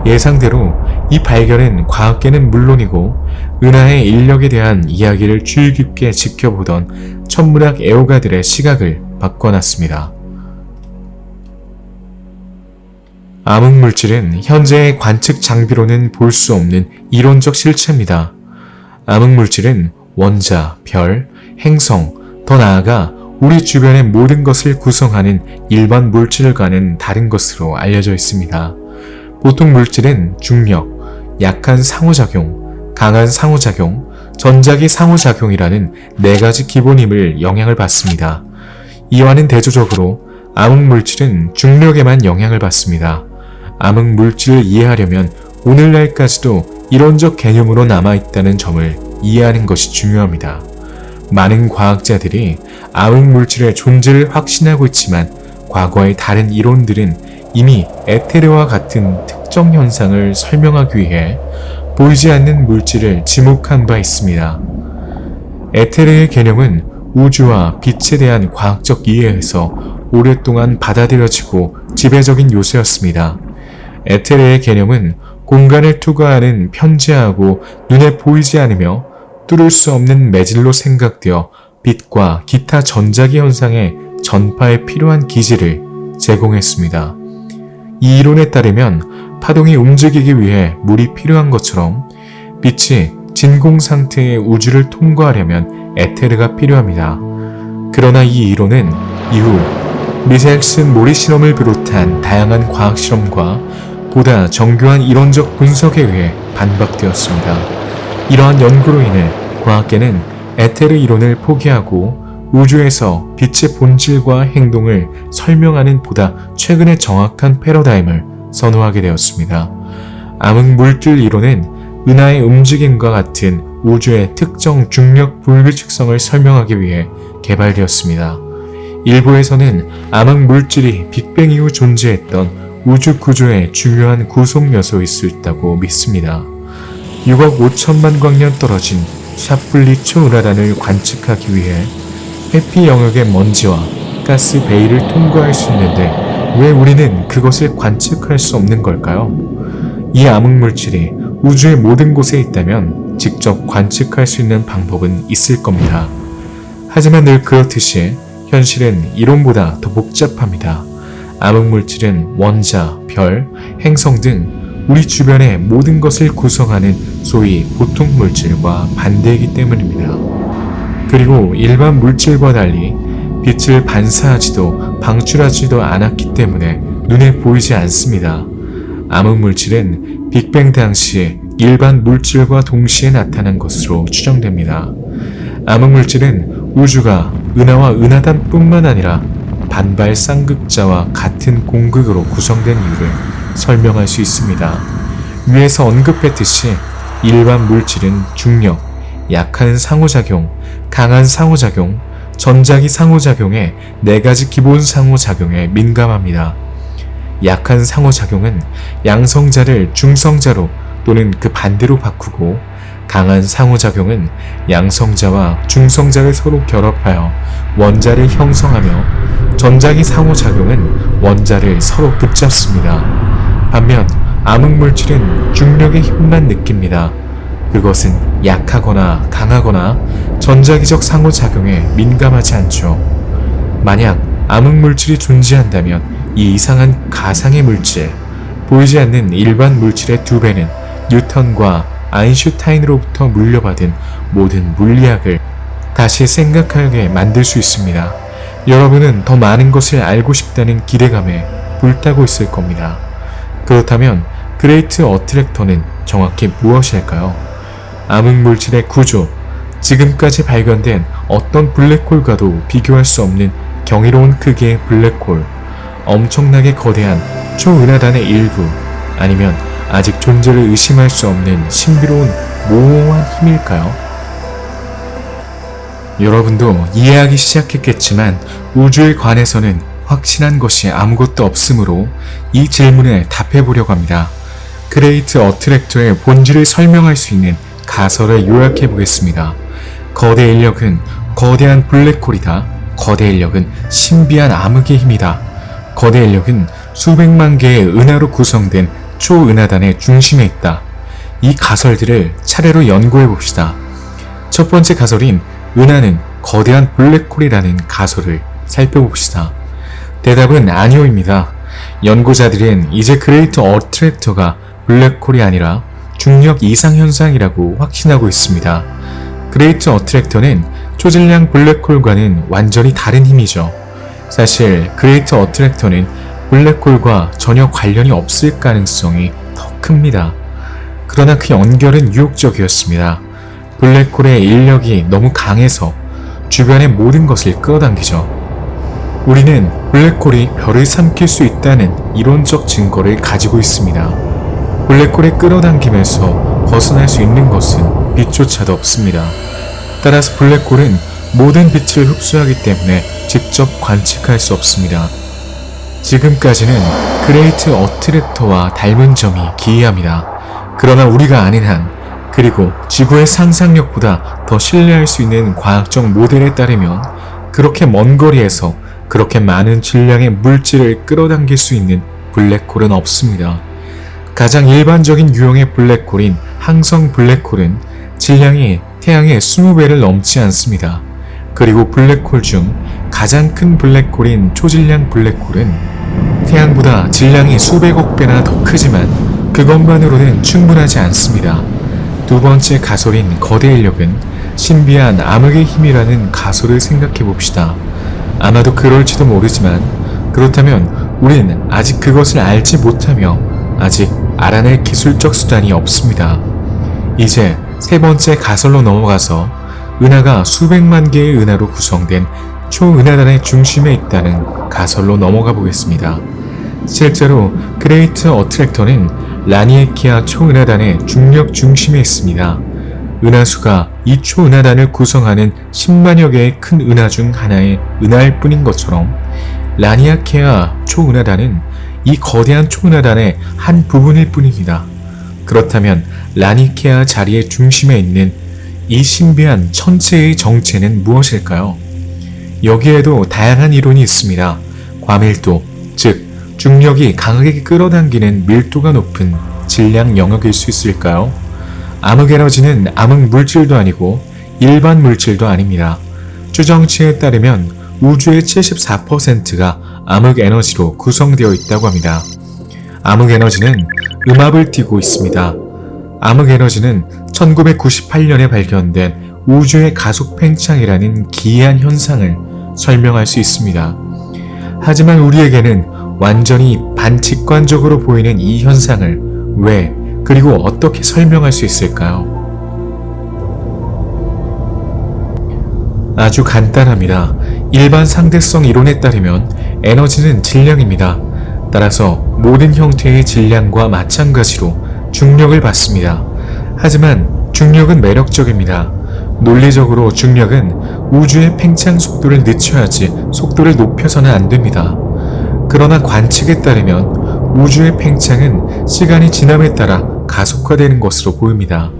예상대로 이 발견은 과학계는 물론이고 은하의 인력에 대한 이야기를 주의 깊게 지켜보던 천문학 애호가들의 시각을 바꿔놨습니다. 암흑물질은 현재의 관측 장비로는 볼 수 없는 이론적 실체입니다. 암흑물질은 원자, 별, 행성, 더 나아가 우리 주변의 모든 것을 구성하는 일반 물질과는 다른 것으로 알려져 있습니다. 보통 물질은 중력, 약한 상호작용, 강한 상호작용, 전자기 상호작용이라는 4가지 기본 힘을 영향을 받습니다. 이와는 대조적으로 암흑물질은 중력에만 영향을 받습니다. 암흑물질을 이해하려면 오늘날까지도 이론적 개념으로 남아있다는 점을 이해하는 것이 중요합니다. 많은 과학자들이 암흑물질의 존재를 확신하고 있지만 과거의 다른 이론들은 이미 에테르와 같은 특정 현상을 설명하기 위해 보이지 않는 물질을 지목한 바 있습니다. 에테르의 개념은 우주와 빛에 대한 과학적 이해에서 오랫동안 받아들여지고 지배적인 요소였습니다. 에테르의 개념은 공간을 투과하는 편재하고 눈에 보이지 않으며 뚫을 수 없는 매질로 생각되어 빛과 기타 전자기 현상의 전파에 필요한 기질을 제공했습니다. 이 이론에 따르면 파동이 움직이기 위해 물이 필요한 것처럼 빛이 진공 상태의 우주를 통과하려면 에테르가 필요합니다. 그러나 이 이론은 이후 미셀슨 모리 실험을 비롯한 다양한 과학 실험과 보다 정교한 이론적 분석에 의해 반박되었습니다. 이러한 연구로 인해 과학계는 에테르 이론을 포기하고 우주에서 빛의 본질과 행동을 설명하는 보다 최근의 정확한 패러다임을 선호하게 되었습니다. 암흑물질 이론은 은하의 움직임과 같은 우주의 특정 중력 불규칙성을 설명하기 위해 개발되었습니다. 일부에서는 암흑물질이 빅뱅 이후 존재했던 우주 구조의 중요한 구성 요소일 수 있다고 믿습니다. 6억 5천만 광년 떨어진 샤플리 초은하단을 관측하기 위해 해피 영역의 먼지와 가스 베일을 통과할 수 있는데 왜 우리는 그것을 관측할 수 없는 걸까요? 이 암흑물질이 우주의 모든 곳에 있다면 직접 관측할 수 있는 방법은 있을 겁니다. 하지만 늘 그렇듯이 현실은 이론보다 더 복잡합니다. 암흑물질은 원자, 별, 행성 등 우리 주변의 모든 것을 구성하는 소위 보통 물질과 반대이기 때문입니다. 그리고 일반 물질과 달리 빛을 반사하지도 방출하지도 않았기 때문에 눈에 보이지 않습니다. 암흑물질은 빅뱅 당시 일반 물질과 동시에 나타난 것으로 추정됩니다. 암흑물질은 우주가 은하와 은하단 뿐만 아니라 반발 쌍극자와 같은 공극으로 구성된 이유를 설명할 수 있습니다. 위에서 언급했듯이 일반 물질은 중력, 약한 상호작용, 강한 상호작용, 전자기 상호작용의 4가지 기본 상호작용에 민감합니다. 약한 상호작용은 양성자를 중성자로 또는 그 반대로 바꾸고, 강한 상호작용은 양성자와 중성자를 서로 결합하여 원자를 형성하며, 전자기 상호작용은 원자를 서로 붙잡습니다. 반면 암흑물질은 중력의 힘만 느낍니다. 그것은 약하거나 강하거나 전자기적 상호작용에 민감하지 않죠. 만약 암흑물질이 존재한다면 이 이상한 가상의 물질, 보이지 않는 일반 물질의 2배는 뉴턴과 아인슈타인으로부터 물려받은 모든 물리학을 다시 생각하게 만들 수 있습니다. 여러분은 더 많은 것을 알고 싶다는 기대감에 불타고 있을 겁니다. 그렇다면 그레이트 어트랙터는 정확히 무엇일까요? 암흑물질의 구조, 지금까지 발견된 어떤 블랙홀과도 비교할 수 없는 경이로운 크기의 블랙홀, 엄청나게 거대한 초은하단의 일부, 아니면 아직 존재를 의심할 수 없는 신비로운 모호한 힘일까요? 여러분도 이해하기 시작했겠지만 우주에 관해서는 확실한 것이 아무것도 없으므로 이 질문에 답해보려고 합니다. 그레이트 어트랙터의 본질을 설명할 수 있는 가설을 요약해보겠습니다. 거대 인력은 거대한 블랙홀이다. 거대 인력은 신비한 암흑의 힘이다. 거대 인력은 수백만 개의 은하로 구성된 초은하단의 중심에 있다. 이 가설들을 차례로 연구해봅시다. 첫 번째 가설인 은하는 거대한 블랙홀이라는 가설을 살펴봅시다. 대답은 아니오입니다. 연구자들은 이제 그레이트 어트랙터가 블랙홀이 아니라 중력 이상현상이라고 확신하고 있습니다. 그레이트 어트랙터는 초질량 블랙홀과는 완전히 다른 힘이죠. 사실 그레이트 어트랙터는 블랙홀과 전혀 관련이 없을 가능성이 더 큽니다. 그러나 그 연결은 유혹적이었습니다. 블랙홀의 인력이 너무 강해서 주변의 모든 것을 끌어당기죠. 우리는 블랙홀이 별을 삼킬 수 있다는 이론적 증거를 가지고 있습니다. 블랙홀에 끌어당기면서 벗어날 수 있는 것은 빛조차도 없습니다. 따라서 블랙홀은 모든 빛을 흡수하기 때문에 직접 관측할 수 없습니다. 지금까지는 그레이트 어트랙터와 닮은 점이 기이합니다. 그러나 우리가 아는 한, 그리고 지구의 상상력보다 더 신뢰할 수 있는 과학적 모델에 따르면 그렇게 먼 거리에서 그렇게 많은 질량의 물질을 끌어당길 수 있는 블랙홀은 없습니다. 가장 일반적인 유형의 블랙홀인 항성 블랙홀은 질량이 태양의 20배를 넘지 않습니다. 그리고 블랙홀 중 가장 큰 블랙홀인 초질량 블랙홀은 태양보다 질량이 수백억 배나 더 크지만 그것만으로는 충분하지 않습니다. 두 번째 가설인 거대 인력은 신비한 암흑의 힘이라는 가설을 생각해 봅시다. 아마도 그럴지도 모르지만 그렇다면 우린 아직 그것을 알지 못하며 아직 알아낼 기술적 수단이 없습니다. 이제 세 번째 가설로 넘어가서 은하가 수백만 개의 은하로 구성된 초은하단의 중심에 있다는 가설로 넘어가 보겠습니다. 실제로 그레이트 어트랙터는 라니에키아 초은하단의 중력 중심에 있습니다. 은하수가 이 초은하단을 구성하는 10만여 개의 큰 은하 중 하나의 은하일 뿐인 것처럼 라니아케아 초은하단은 이 거대한 초은하단의 한 부분일 뿐입니다. 그렇다면 라니케아 자리의 중심에 있는 이 신비한 천체의 정체는 무엇일까요? 여기에도 다양한 이론이 있습니다. 과밀도, 즉 중력이 강하게 끌어당기는 밀도가 높은 질량 영역일 수 있을까요? 암흑에너지는 암흑 물질도 아니고 일반 물질도 아닙니다. 추정치에 따르면 우주의 74%가 암흑에너지로 구성되어 있다고 합니다. 암흑에너지는 음압을 띠고 있습니다. 암흑에너지는 1998년에 발견된 우주의 가속 팽창이라는 기이한 현상을 설명할 수 있습니다. 하지만 우리에게는 완전히 반직관적으로 보이는 이 현상을 왜 그리고 어떻게 설명할 수 있을까요? 아주 간단합니다. 일반 상대성 이론에 따르면 에너지는 질량입니다. 따라서 모든 형태의 질량과 마찬가지로 중력을 받습니다. 하지만 중력은 매력적입니다. 논리적으로 중력은 우주의 팽창 속도를 늦춰야지 속도를 높여서는 안 됩니다. 그러나 관측에 따르면 우주의 팽창은 시간이 지남에 따라 가속화되는 것으로 보입니다.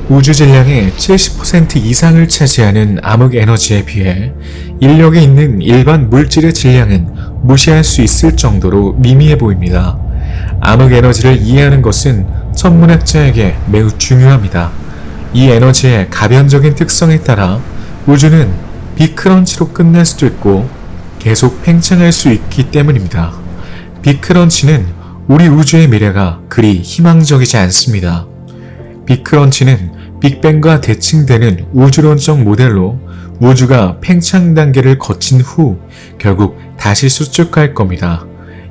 우주 질량의 70% 이상을 차지하는 암흑 에너지에 비해 인력에 있는 일반 물질의 질량은 무시할 수 있을 정도로 미미해 보입니다. 암흑 에너지를 이해하는 것은 천문학자에게 매우 중요합니다. 이 에너지의 가변적인 특성에 따라 우주는 빅크런치로 끝날 수도 있고 계속 팽창할 수 있기 때문입니다. 빅크런치는 우리 우주의 미래가 그리 희망적이지 않습니다. 빅크런치는 빅뱅과 대칭되는 우주론적 모델로 우주가 팽창 단계를 거친 후 결국 다시 수축할 겁니다.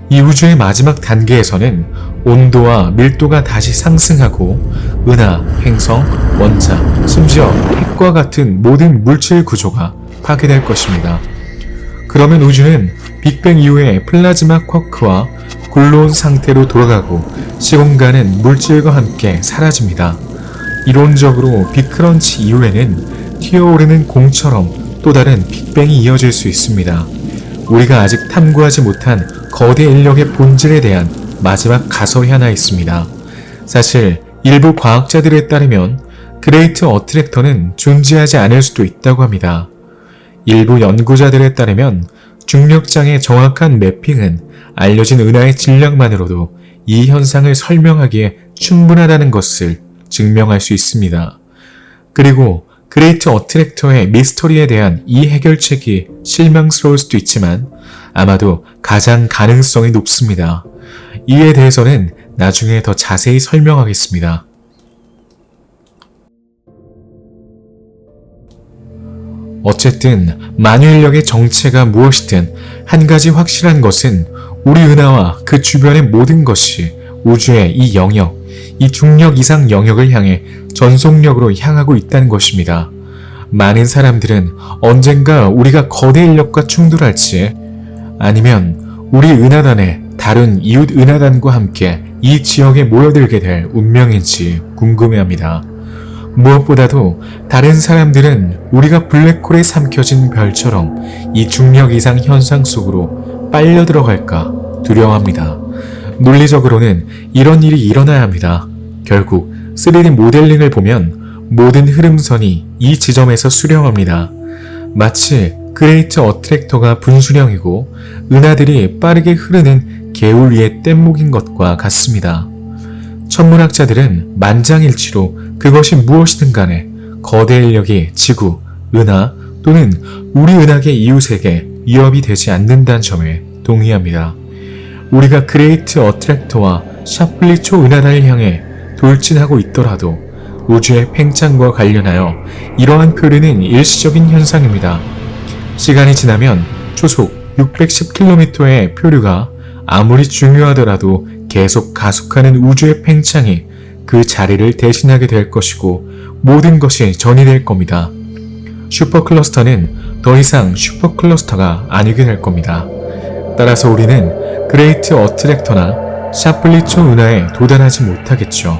이 우주의 마지막 단계에서는 온도와 밀도가 다시 상승하고 은하, 행성, 원자, 심지어 핵과 같은 모든 물질 구조가 파괴될 것입니다. 그러면 우주는 빅뱅 이후에 플라즈마 쿼크와 굴러온 상태로 돌아가고 시공간은 물질과 함께 사라집니다. 이론적으로 빅크런치 이후에는 튀어오르는 공처럼 또 다른 빅뱅이 이어질 수 있습니다. 우리가 아직 탐구하지 못한 거대 인력의 본질에 대한 마지막 가설이 하나 있습니다. 사실 일부 과학자들에 따르면 그레이트 어트랙터는 존재하지 않을 수도 있다고 합니다. 일부 연구자들에 따르면 중력장의 정확한 매핑은 알려진 은하의 질량만으로도 이 현상을 설명하기에 충분하다는 것을 증명할 수 있습니다. 그리고 그레이트 어트랙터의 미스터리에 대한 이 해결책이 실망스러울 수도 있지만 아마도 가장 가능성이 높습니다. 이에 대해서는 나중에 더 자세히 설명하겠습니다. 어쨌든 만유인력의 정체가 무엇이든 한 가지 확실한 것은 우리 은하와 그 주변의 모든 것이 우주의 이 영역, 이 중력 이상 영역을 향해 전속력으로 향하고 있다는 것입니다. 많은 사람들은 언젠가 우리가 거대 인력과 충돌할지 아니면 우리 은하단의 다른 이웃 은하단과 함께 이 지역에 모여들게 될 운명인지 궁금해합니다. 무엇보다도 다른 사람들은 우리가 블랙홀에 삼켜진 별처럼 이 중력 이상 현상 속으로 빨려 들어갈까 두려워합니다. 논리적으로는 이런 일이 일어나야 합니다. 결국 3D 모델링을 보면 모든 흐름선이 이 지점에서 수렴합니다. 마치 그레이트 어트랙터가 분수령이고 은하들이 빠르게 흐르는 개울 위의 뗏목인 것과 같습니다. 천문학자들은 만장일치로 그것이 무엇이든 간에 거대 인력이 지구, 은하 또는 우리 은하계 이웃에게 위협이 되지 않는다는 점에 동의합니다. 우리가 그레이트 어트랙터와 샤플리 초은하단을 향해 돌진하고 있더라도 우주의 팽창과 관련하여 이러한 표류는 일시적인 현상입니다. 시간이 지나면 초속 610km의 표류가 아무리 중요하더라도 계속 가속하는 우주의 팽창이 그 자리를 대신하게 될 것이고 모든 것이 전이될 겁니다. 슈퍼클러스터는 더 이상 슈퍼클러스터가 아니게 될 겁니다. 따라서 우리는 그레이트 어트랙터나 샤플리 초은하에 도달하지 못하겠죠.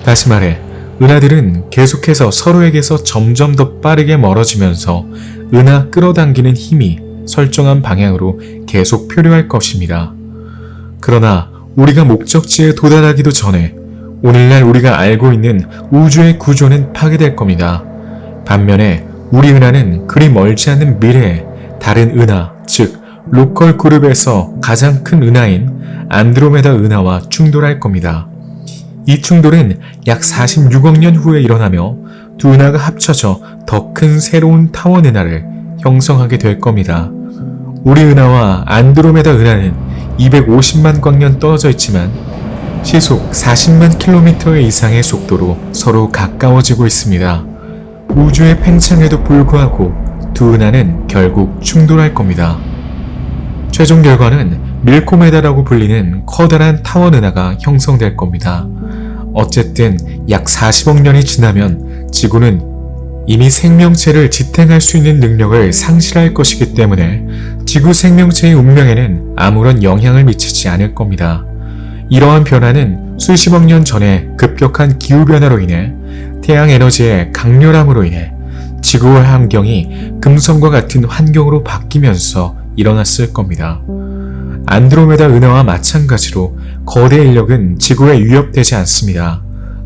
다시 말해 은하들은 계속해서 서로에게서 점점 더 빠르게 멀어지면서 은하 끌어당기는 힘이 설정한 방향으로 계속 표류할 것입니다. 그러나 우리가 목적지에 도달하기도 전에 오늘날 우리가 알고 있는 우주의 구조는 파괴될 겁니다. 반면에 우리 은하는 그리 멀지 않은 미래에 다른 은하, 즉 로컬 그룹에서 가장 큰 은하인 안드로메다 은하와 충돌할 겁니다. 이 충돌은 약 46억 년 후에 일어나며 두 은하가 합쳐져 더 큰 새로운 타원 은하를 형성하게 될 겁니다. 우리 은하와 안드로메다 은하는 250만 광년 떨어져 있지만 시속 40만 킬로미터 이상의 속도로 서로 가까워지고 있습니다. 우주의 팽창에도 불구하고 두 은하는 결국 충돌할 겁니다. 최종 결과는 밀코메다라고 불리는 커다란 타원 은하가 형성될 겁니다. 어쨌든 약 40억 년이 지나면 지구는 이미 생명체를 지탱할 수 있는 능력을 상실할 것이기 때문에 지구 생명체의 운명에는 아무런 영향을 미치지 않을 겁니다. 이러한 변화는 수십억 년 전에 급격한 기후변화로 인해 태양 에너지의 강렬함으로 인해 지구의 환경이 금성과 같은 환경으로 바뀌면서 일어났을 겁니다. 안드로메다 은하와 마찬가지로 거대 인력은 지구에 위협되지 않습니다.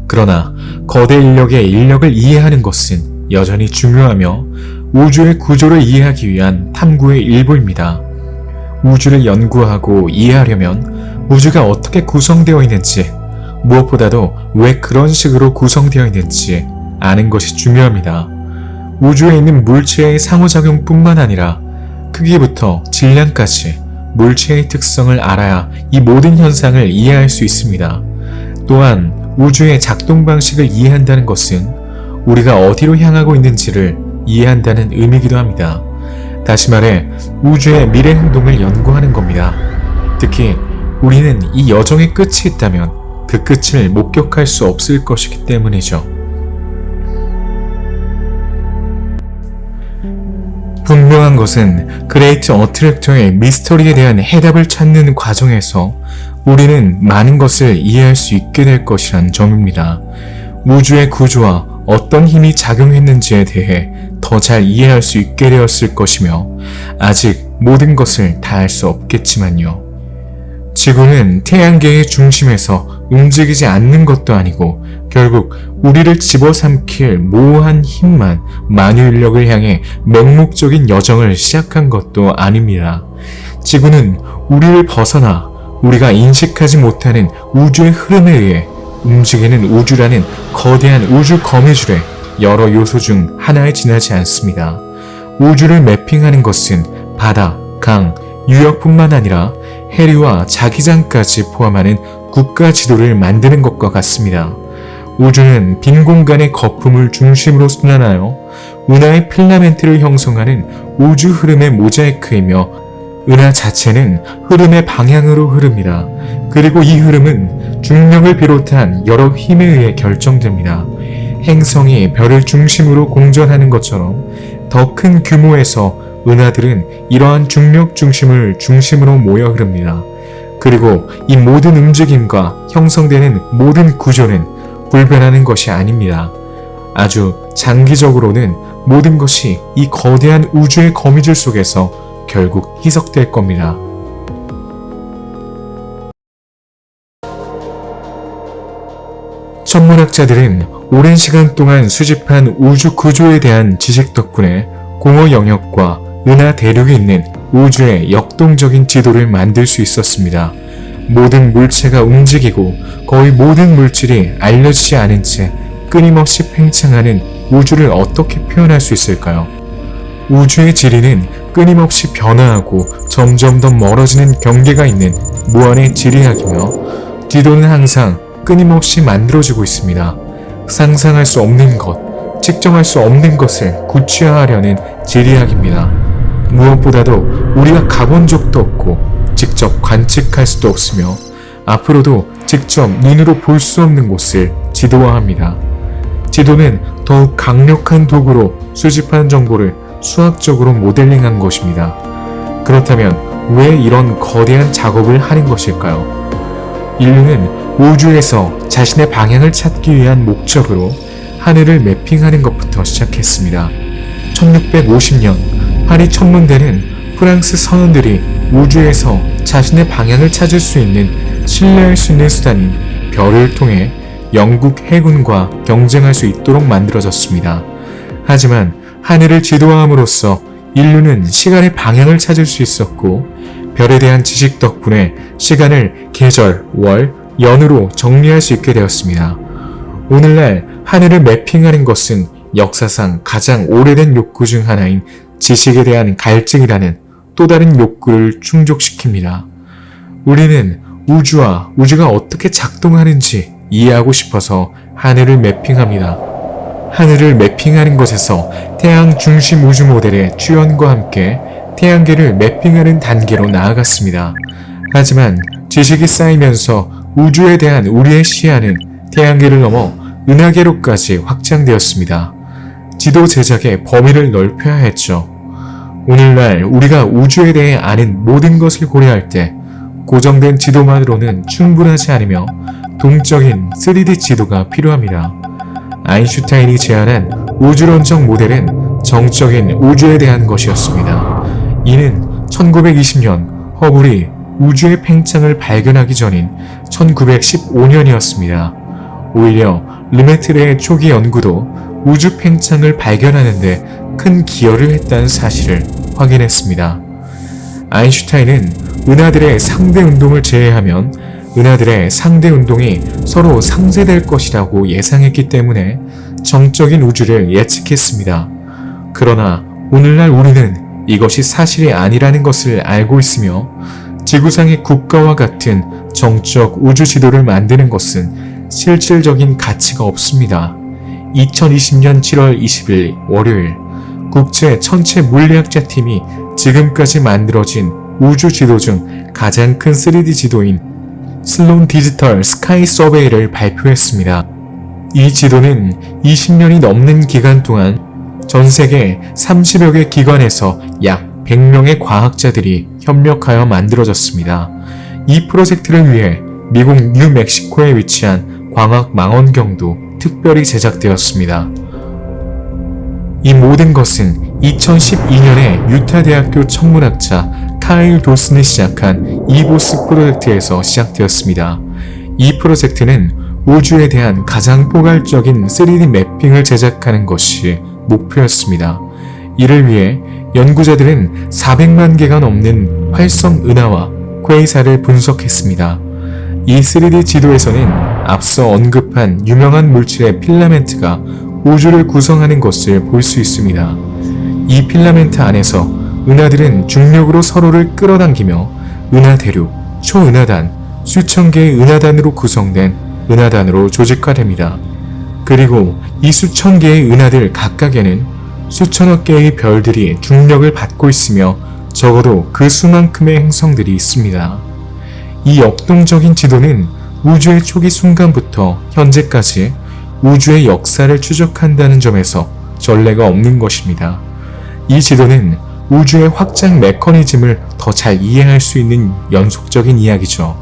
그러나 거대 인력의 인력을 이해하는 것은 여전히 중요하며 우주의 구조를 이해하기 위한 탐구의 일부입니다. 우주를 연구하고 이해하려면 우주가 어떻게 구성되어 있는지, 무엇보다도 왜 그런 식으로 구성되어 있는지 아는 것이 중요합니다. 우주에 있는 물체의 상호작용뿐만 아니라 크기부터 질량까지 물체의 특성을 알아야 이 모든 현상을 이해할 수 있습니다. 또한 우주의 작동 방식을 이해한다는 것은 우리가 어디로 향하고 있는지를 이해한다는 의미이기도 합니다. 다시 말해 우주의 미래 행동을 연구하는 겁니다. 특히 우리는 이 여정의 끝이 있다면 그 끝을 목격할 수 없을 것이기 때문이죠. 분명한 것은 그레이트 어트랙터의 미스터리에 대한 해답을 찾는 과정에서 우리는 많은 것을 이해할 수 있게 될 것이란 점입니다. 우주의 구조와 어떤 힘이 작용했는지에 대해 더 잘 이해할 수 있게 되었을 것이며 아직 모든 것을 다 알 수 없겠지만요. 지구는 태양계의 중심에서 움직이지 않는 것도 아니고 결국 우리를 집어삼킬 모호한 힘만 만유인력을 향해 맹목적인 여정을 시작한 것도 아닙니다. 지구는 우리를 벗어나 우리가 인식하지 못하는 우주의 흐름에 의해 움직이는 우주라는 거대한 우주 거미줄의 여러 요소 중 하나에 지나지 않습니다. 우주를 매핑하는 것은 바다, 강, 유역뿐만 아니라 해류와 자기장까지 포함하는 국가 지도를 만드는 것과 같습니다. 우주는 빈 공간의 거품을 중심으로 순환하여 은하의 필라멘트를 형성하는 우주 흐름의 모자이크이며 은하 자체는 흐름의 방향으로 흐릅니다. 그리고 이 흐름은 중력을 비롯한 여러 힘에 의해 결정됩니다. 행성이 별을 중심으로 공전하는 것처럼 더 큰 규모에서 은하들은 이러한 중력 중심을 중심으로 모여 흐릅니다. 그리고 이 모든 움직임과 형성되는 모든 구조는 불변하는 것이 아닙니다. 아주 장기적으로는 모든 것이 이 거대한 우주의 거미줄 속에서 결국 희석될 겁니다. 천문학자들은 오랜 시간 동안 수집한 우주 구조에 대한 지식 덕분에 공허 영역과 은하 대륙에 있는 우주의 역동적인 지도를 만들 수 있었습니다. 모든 물체가 움직이고 거의 모든 물질이 알려지지 않은 채 끊임없이 팽창하는 우주를 어떻게 표현할 수 있을까요? 우주의 지리는 끊임없이 변화하고 점점 더 멀어지는 경계가 있는 무한의 지리학이며 지도는 항상 끊임없이 만들어지고 있습니다. 상상할 수 없는 것, 측정할 수 없는 것을 구체화하려는 지리학입니다. 무엇보다도 우리가 가본 적도 없고 직접 관측할 수도 없으며 앞으로도 직접 눈으로 볼 수 없는 곳을 지도화합니다. 지도는 더욱 강력한 도구로 수집한 정보를 수학적으로 모델링한 것입니다. 그렇다면 왜 이런 거대한 작업을 하는 것일까요? 인류는 우주에서 자신의 방향을 찾기 위한 목적으로 하늘을 매핑하는 것부터 시작했습니다. 1650년 파리 천문대는 프랑스 선원들이 우주에서 자신의 방향을 찾을 수 있는 신뢰할 수 있는 수단인 별을 통해 영국 해군과 경쟁할 수 있도록 만들어졌습니다. 하지만 하늘을 지도함으로써 인류는 시간의 방향을 찾을 수 있었고 별에 대한 지식 덕분에 시간을 계절, 월, 연으로 정리할 수 있게 되었습니다. 오늘날 하늘을 매핑하는 것은 역사상 가장 오래된 욕구 중 하나인 지식에 대한 갈증이라는 또 다른 욕구를 충족시킵니다. 우리는 우주가 어떻게 작동하는지 이해하고 싶어서 하늘을 매핑합니다. 하늘을 매핑하는 것에서 태양 중심 우주 모델의 출현과 함께 태양계를 매핑하는 단계로 나아갔습니다. 하지만 지식이 쌓이면서 우주에 대한 우리의 시야는 태양계를 넘어 은하계로까지 확장되었습니다. 지도 제작의 범위를 넓혀야 했죠. 오늘날 우리가 우주에 대해 아는 모든 것을 고려할 때 고정된 지도만으로는 충분하지 않으며 동적인 3D 지도가 필요합니다. 아인슈타인이 제안한 우주론적 모델은 정적인 우주에 대한 것이었습니다. 이는 1920년 허블이 우주의 팽창을 발견하기 전인 1915년이었습니다. 오히려 르메트레의 초기 연구도 우주 팽창을 발견하는 데 큰 기여를 했다는 사실을 확인했습니다. 아인슈타인은 은하들의 상대 운동을 제외하면 은하들의 상대 운동이 서로 상쇄될 것이라고 예상했기 때문에 정적인 우주를 예측했습니다. 그러나 오늘날 우리는 이것이 사실이 아니라는 것을 알고 있으며 지구상의 국가와 같은 정적 우주 지도를 만드는 것은 실질적인 가치가 없습니다. 2020년 7월 20일 월요일 국제 천체 물리학자 팀이 지금까지 만들어진 우주 지도 중 가장 큰 3D 지도인 슬론 디지털 스카이 서베이를 발표했습니다. 이 지도는 20년이 넘는 기간 동안 전 세계 30여 개 기관에서 약 100명의 과학자들이 협력하여 만들어졌습니다. 이 프로젝트를 위해 미국 뉴멕시코에 위치한 광학 망원경도 특별히 제작되었습니다. 이 모든 것은 2012년에 유타 대학교 천문학자 카일 도슨이 시작한 이보스 프로젝트에서 시작되었습니다. 이 프로젝트는 우주에 대한 가장 포괄적인 3D 매핑을 제작하는 것이 목표였습니다. 이를 위해 연구자들은 400만 개가 넘는 활성 은하와 퀘이사를 분석했습니다. 이 3D 지도에서는 앞서 언급한 유명한 물질의 필라멘트가 우주를 구성하는 것을 볼 수 있습니다. 이 필라멘트 안에서 은하들은 중력으로 서로를 끌어당기며 은하 대륙, 초은하단, 수천 개의 은하단으로 구성된 은하단으로 조직화됩니다. 그리고 이 수천 개의 은하들 각각에는 수천억 개의 별들이 중력을 받고 있으며 적어도 그 수만큼의 행성들이 있습니다. 이 역동적인 지도는 우주의 초기 순간부터 현재까지 우주의 역사를 추적한다는 점에서 전례가 없는 것입니다. 이 지도는 우주의 확장 메커니즘을 더 잘 이해할 수 있는 연속적인 이야기죠.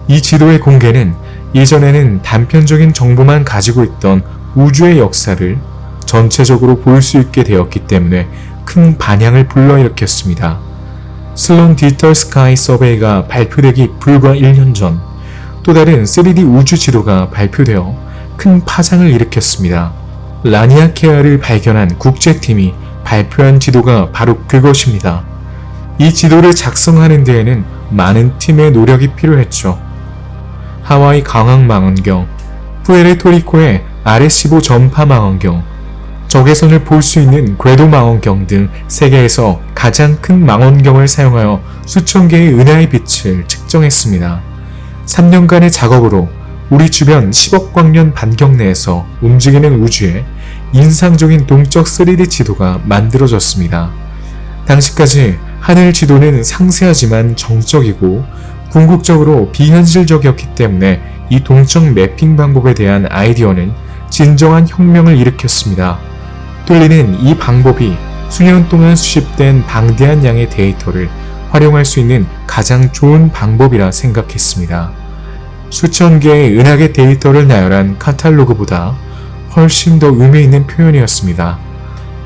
이 지도의 공개는 예전에는 단편적인 정보만 가지고 있던 우주의 역사를 전체적으로 볼 수 있게 되었기 때문에 큰 반향을 불러일으켰습니다. 슬론 디지털 스카이 서베이가 발표되기 불과 1년 전 또 다른 3D 우주 지도가 발표되어 큰 파장을 일으켰습니다. 라니아케아를 발견한 국제팀이 발표한 지도가 바로 그것입니다. 이 지도를 작성하는 데에는 많은 팀의 노력이 필요했죠. 하와이 광학망원경, 푸에르토리코의 아레시보 전파 망원경, 적외선을 볼 수 있는 궤도 망원경 등 세계에서 가장 큰 망원경을 사용하여 수천 개의 은하의 빛을 측정했습니다. 3년간의 작업으로 우리 주변 10억 광년 반경 내에서 움직이는 우주에 인상적인 동적 3D 지도가 만들어졌습니다. 당시까지 하늘 지도는 상세하지만 정적이고 궁극적으로 비현실적이었기 때문에 이 동적 매핑 방법에 대한 아이디어는 진정한 혁명을 일으켰습니다. 툴리는 이 방법이 수년 동안 수집된 방대한 양의 데이터를 활용할 수 있는 가장 좋은 방법이라 생각했습니다. 수천 개의 은하계 데이터를 나열한 카탈로그보다 훨씬 더 의미 있는 표현이었습니다.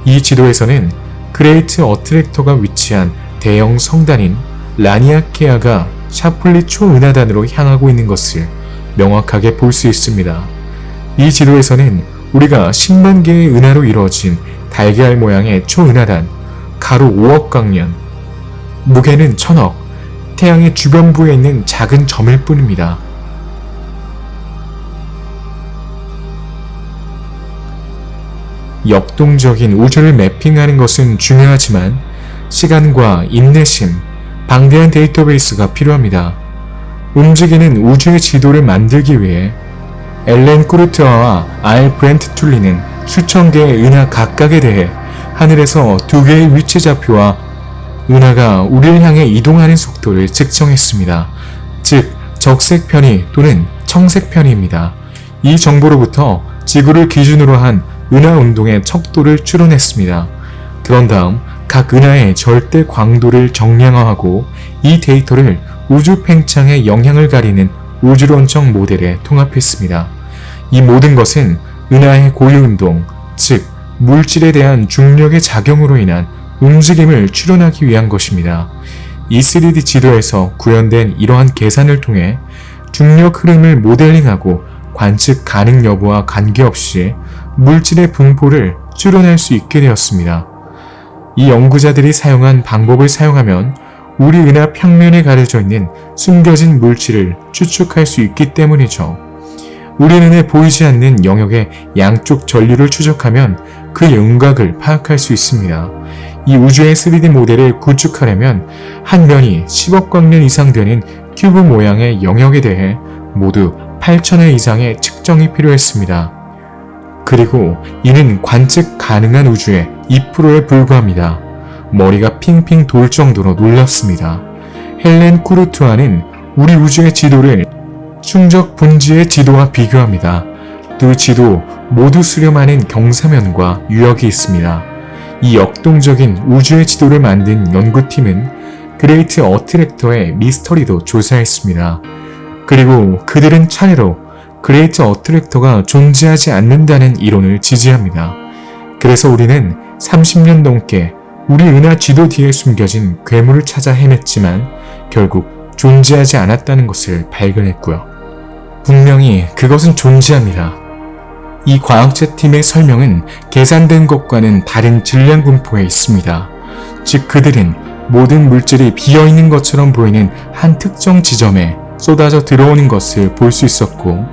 이 지도에서는 그레이트 어트랙터가 위치한 대형 성단인 라니아케아가 샤플리 초은하단으로 향하고 있는 것을 명확하게 볼 수 있습니다. 이 지도에서는 우리가 10만 개의 은하로 이루어진 달걀 모양의 초은하단, 가로 5억 광년, 무게는 1000억, 태양의 주변부에 있는 작은 점일 뿐입니다. 역동적인 우주를 매핑하는 것은 중요하지만 시간과 인내심, 방대한 데이터베이스가 필요합니다. 움직이는 우주의 지도를 만들기 위해 엘렌 쿠르트와와 알 브렌트 툴리는 수천 개의 은하 각각에 대해 하늘에서 2개의 위치 좌표와 은하가 우리를 향해 이동하는 속도를 측정했습니다. 즉, 적색 편이 또는 청색 편이입니다. 이 정보로부터 지구를 기준으로 한 은하 운동의 척도를 추론했습니다. 그런 다음 각 은하의 절대 광도를 정량화하고 이 데이터를 우주 팽창의 영향을 가리는 우주론적 모델에 통합했습니다. 이 모든 것은 은하의 고유운동, 즉 물질에 대한 중력의 작용으로 인한 움직임을 추론하기 위한 것입니다. 이 3D 지도에서 구현된 이러한 계산을 통해 중력 흐름을 모델링하고 관측 가능 여부와 관계없이 물질의 분포를 추론할 수 있게 되었습니다. 이 연구자들이 사용한 방법을 사용하면 우리 은하 평면에 가려져 있는 숨겨진 물질을 추측할 수 있기 때문이죠. 우리 눈에 보이지 않는 영역의 양쪽 전류를 추적하면 그 윤곽을 파악할 수 있습니다. 이 우주의 3D 모델을 구축하려면 한 면이 10억 광년 이상 되는 큐브 모양의 영역에 대해 모두 8,000회 이상의 측정이 필요했습니다. 그리고 이는 관측 가능한 우주의 2%에 불과합니다. 머리가 핑핑 돌 정도로 놀랍습니다. 헬렌 쿠르트와는 우리 우주의 지도를 충적 분지의 지도와 비교합니다. 두 지도 모두 수렴하는 경사면과 유역이 있습니다. 이 역동적인 우주의 지도를 만든 연구팀은 그레이트 어트랙터의 미스터리도 조사했습니다. 그리고 그들은 차례로 그레이트 어트랙터가 존재하지 않는다는 이론을 지지합니다. 그래서 우리는 30년 넘게 우리 은하 지도 뒤에 숨겨진 괴물을 찾아 헤맸지만 결국 존재하지 않았다는 것을 발견했고요. 분명히 그것은 존재합니다. 이 과학자 팀의 설명은 계산된 것과는 다른 질량 분포에 있습니다. 즉 그들은 모든 물질이 비어있는 것처럼 보이는 한 특정 지점에 쏟아져 들어오는 것을 볼 수 있었고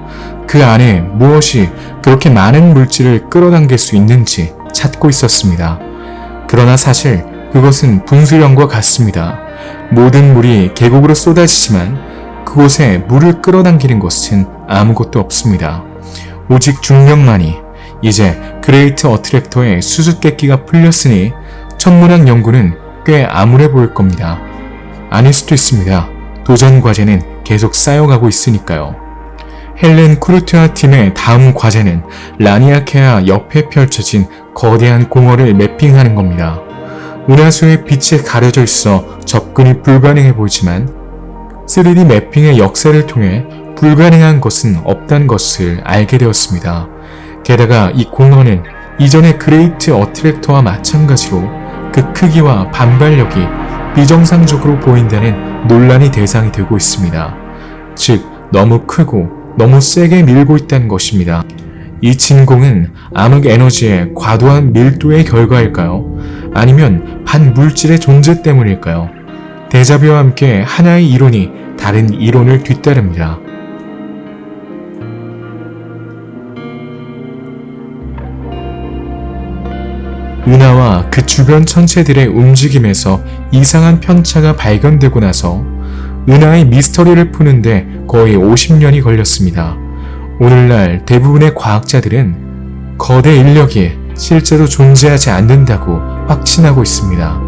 그 안에 무엇이 그렇게 많은 물질을 끌어당길 수 있는지 찾고 있었습니다. 그러나 사실 그것은 분수령과 같습니다. 모든 물이 계곡으로 쏟아지지만 그곳에 물을 끌어당기는 것은 아무것도 없습니다. 오직 중력만이. 이제 그레이트 어트랙터의 수수께끼가 풀렸으니 천문학 연구는 꽤 암울해 보일 겁니다. 아닐 수도 있습니다. 도전 과제는 계속 쌓여가고 있으니까요. 헬렌 쿠르트와 팀의 다음 과제는 라니아케아 옆에 펼쳐진 거대한 공허를 매핑하는 겁니다. 은하수의 빛에 가려져 있어 접근이 불가능해 보이지만 3D 매핑의 역사를 통해 불가능한 것은 없다는 것을 알게 되었습니다. 게다가 이 공허는 이전의 그레이트 어트랙터와 마찬가지로 그 크기와 반발력이 비정상적으로 보인다는 논란의 대상이 되고 있습니다. 즉, 너무 크고 너무 세게 밀고 있다는 것입니다. 이 진공은 암흑 에너지의 과도한 밀도의 결과일까요? 아니면 반물질의 존재 때문일까요? 데자뷰와 함께 하나의 이론이 다른 이론을 뒤따릅니다. 은하와 그 주변 천체들의 움직임에서 이상한 편차가 발견되고 나서 은하의 미스터리를 푸는데 거의 50년이 걸렸습니다. 오늘날 대부분의 과학자들은 거대 인력이 실제로 존재하지 않는다고 확신하고 있습니다.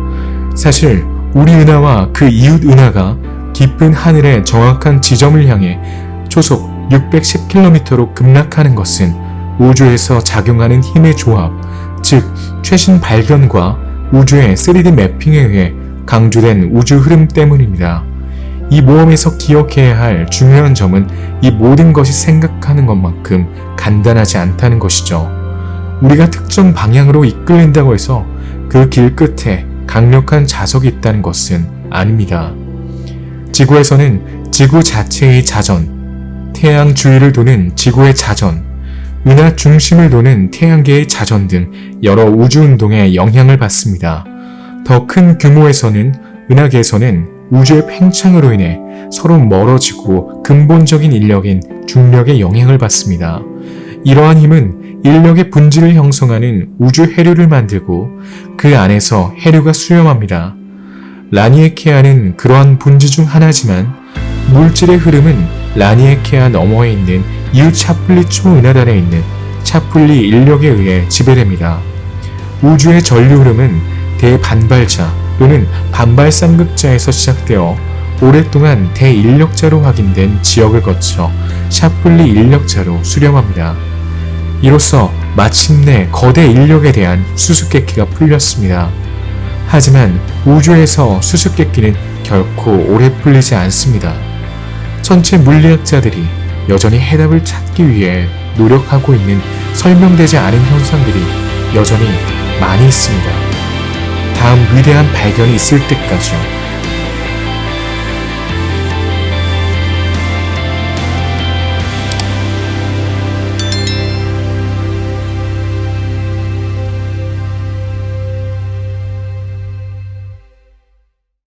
사실 우리 은하와 그 이웃 은하가 깊은 하늘의 정확한 지점을 향해 초속 610km로 급락하는 것은 우주에서 작용하는 힘의 조합, 즉 최신 발견과 우주의 3D 매핑에 의해 강조된 우주 흐름 때문입니다. 이 모험에서 기억해야 할 중요한 점은 이 모든 것이 생각하는 것만큼 간단하지 않다는 것이죠. 우리가 특정 방향으로 이끌린다고 해서 그 길 끝에 강력한 자석이 있다는 것은 아닙니다. 지구에서는 지구 자체의 자전, 태양 주위를 도는 지구의 자전, 은하 중심을 도는 태양계의 자전 등 여러 우주운동에 영향을 받습니다. 더 큰 규모에서는 은하계에서는 우주의 팽창으로 인해 서로 멀어지고 근본적인 인력인 중력의 영향을 받습니다. 이러한 힘은 인력의 분지를 형성하는 우주 해류를 만들고 그 안에서 해류가 수렴합니다. 라니에케아는 그러한 분지 중 하나지만 물질의 흐름은 라니에케아 너머에 있는 이웃 차플리 초은하단에 있는 차플리 인력에 의해 지배됩니다. 우주의 전류 흐름은 대반발자 또는 반발삼극자에서 시작되어 오랫동안 대인력자로 확인된 지역을 거쳐 샤플리 인력자로 수렴합니다. 이로써 마침내 거대 인력에 대한 수수께끼가 풀렸습니다. 하지만 우주에서 수수께끼는 결코 오래 풀리지 않습니다. 천체 물리학자들이 여전히 해답을 찾기 위해 노력하고 있는 설명되지 않은 현상들이 여전히 많이 있습니다. 다음 위대한 발견이 있을 때까지요.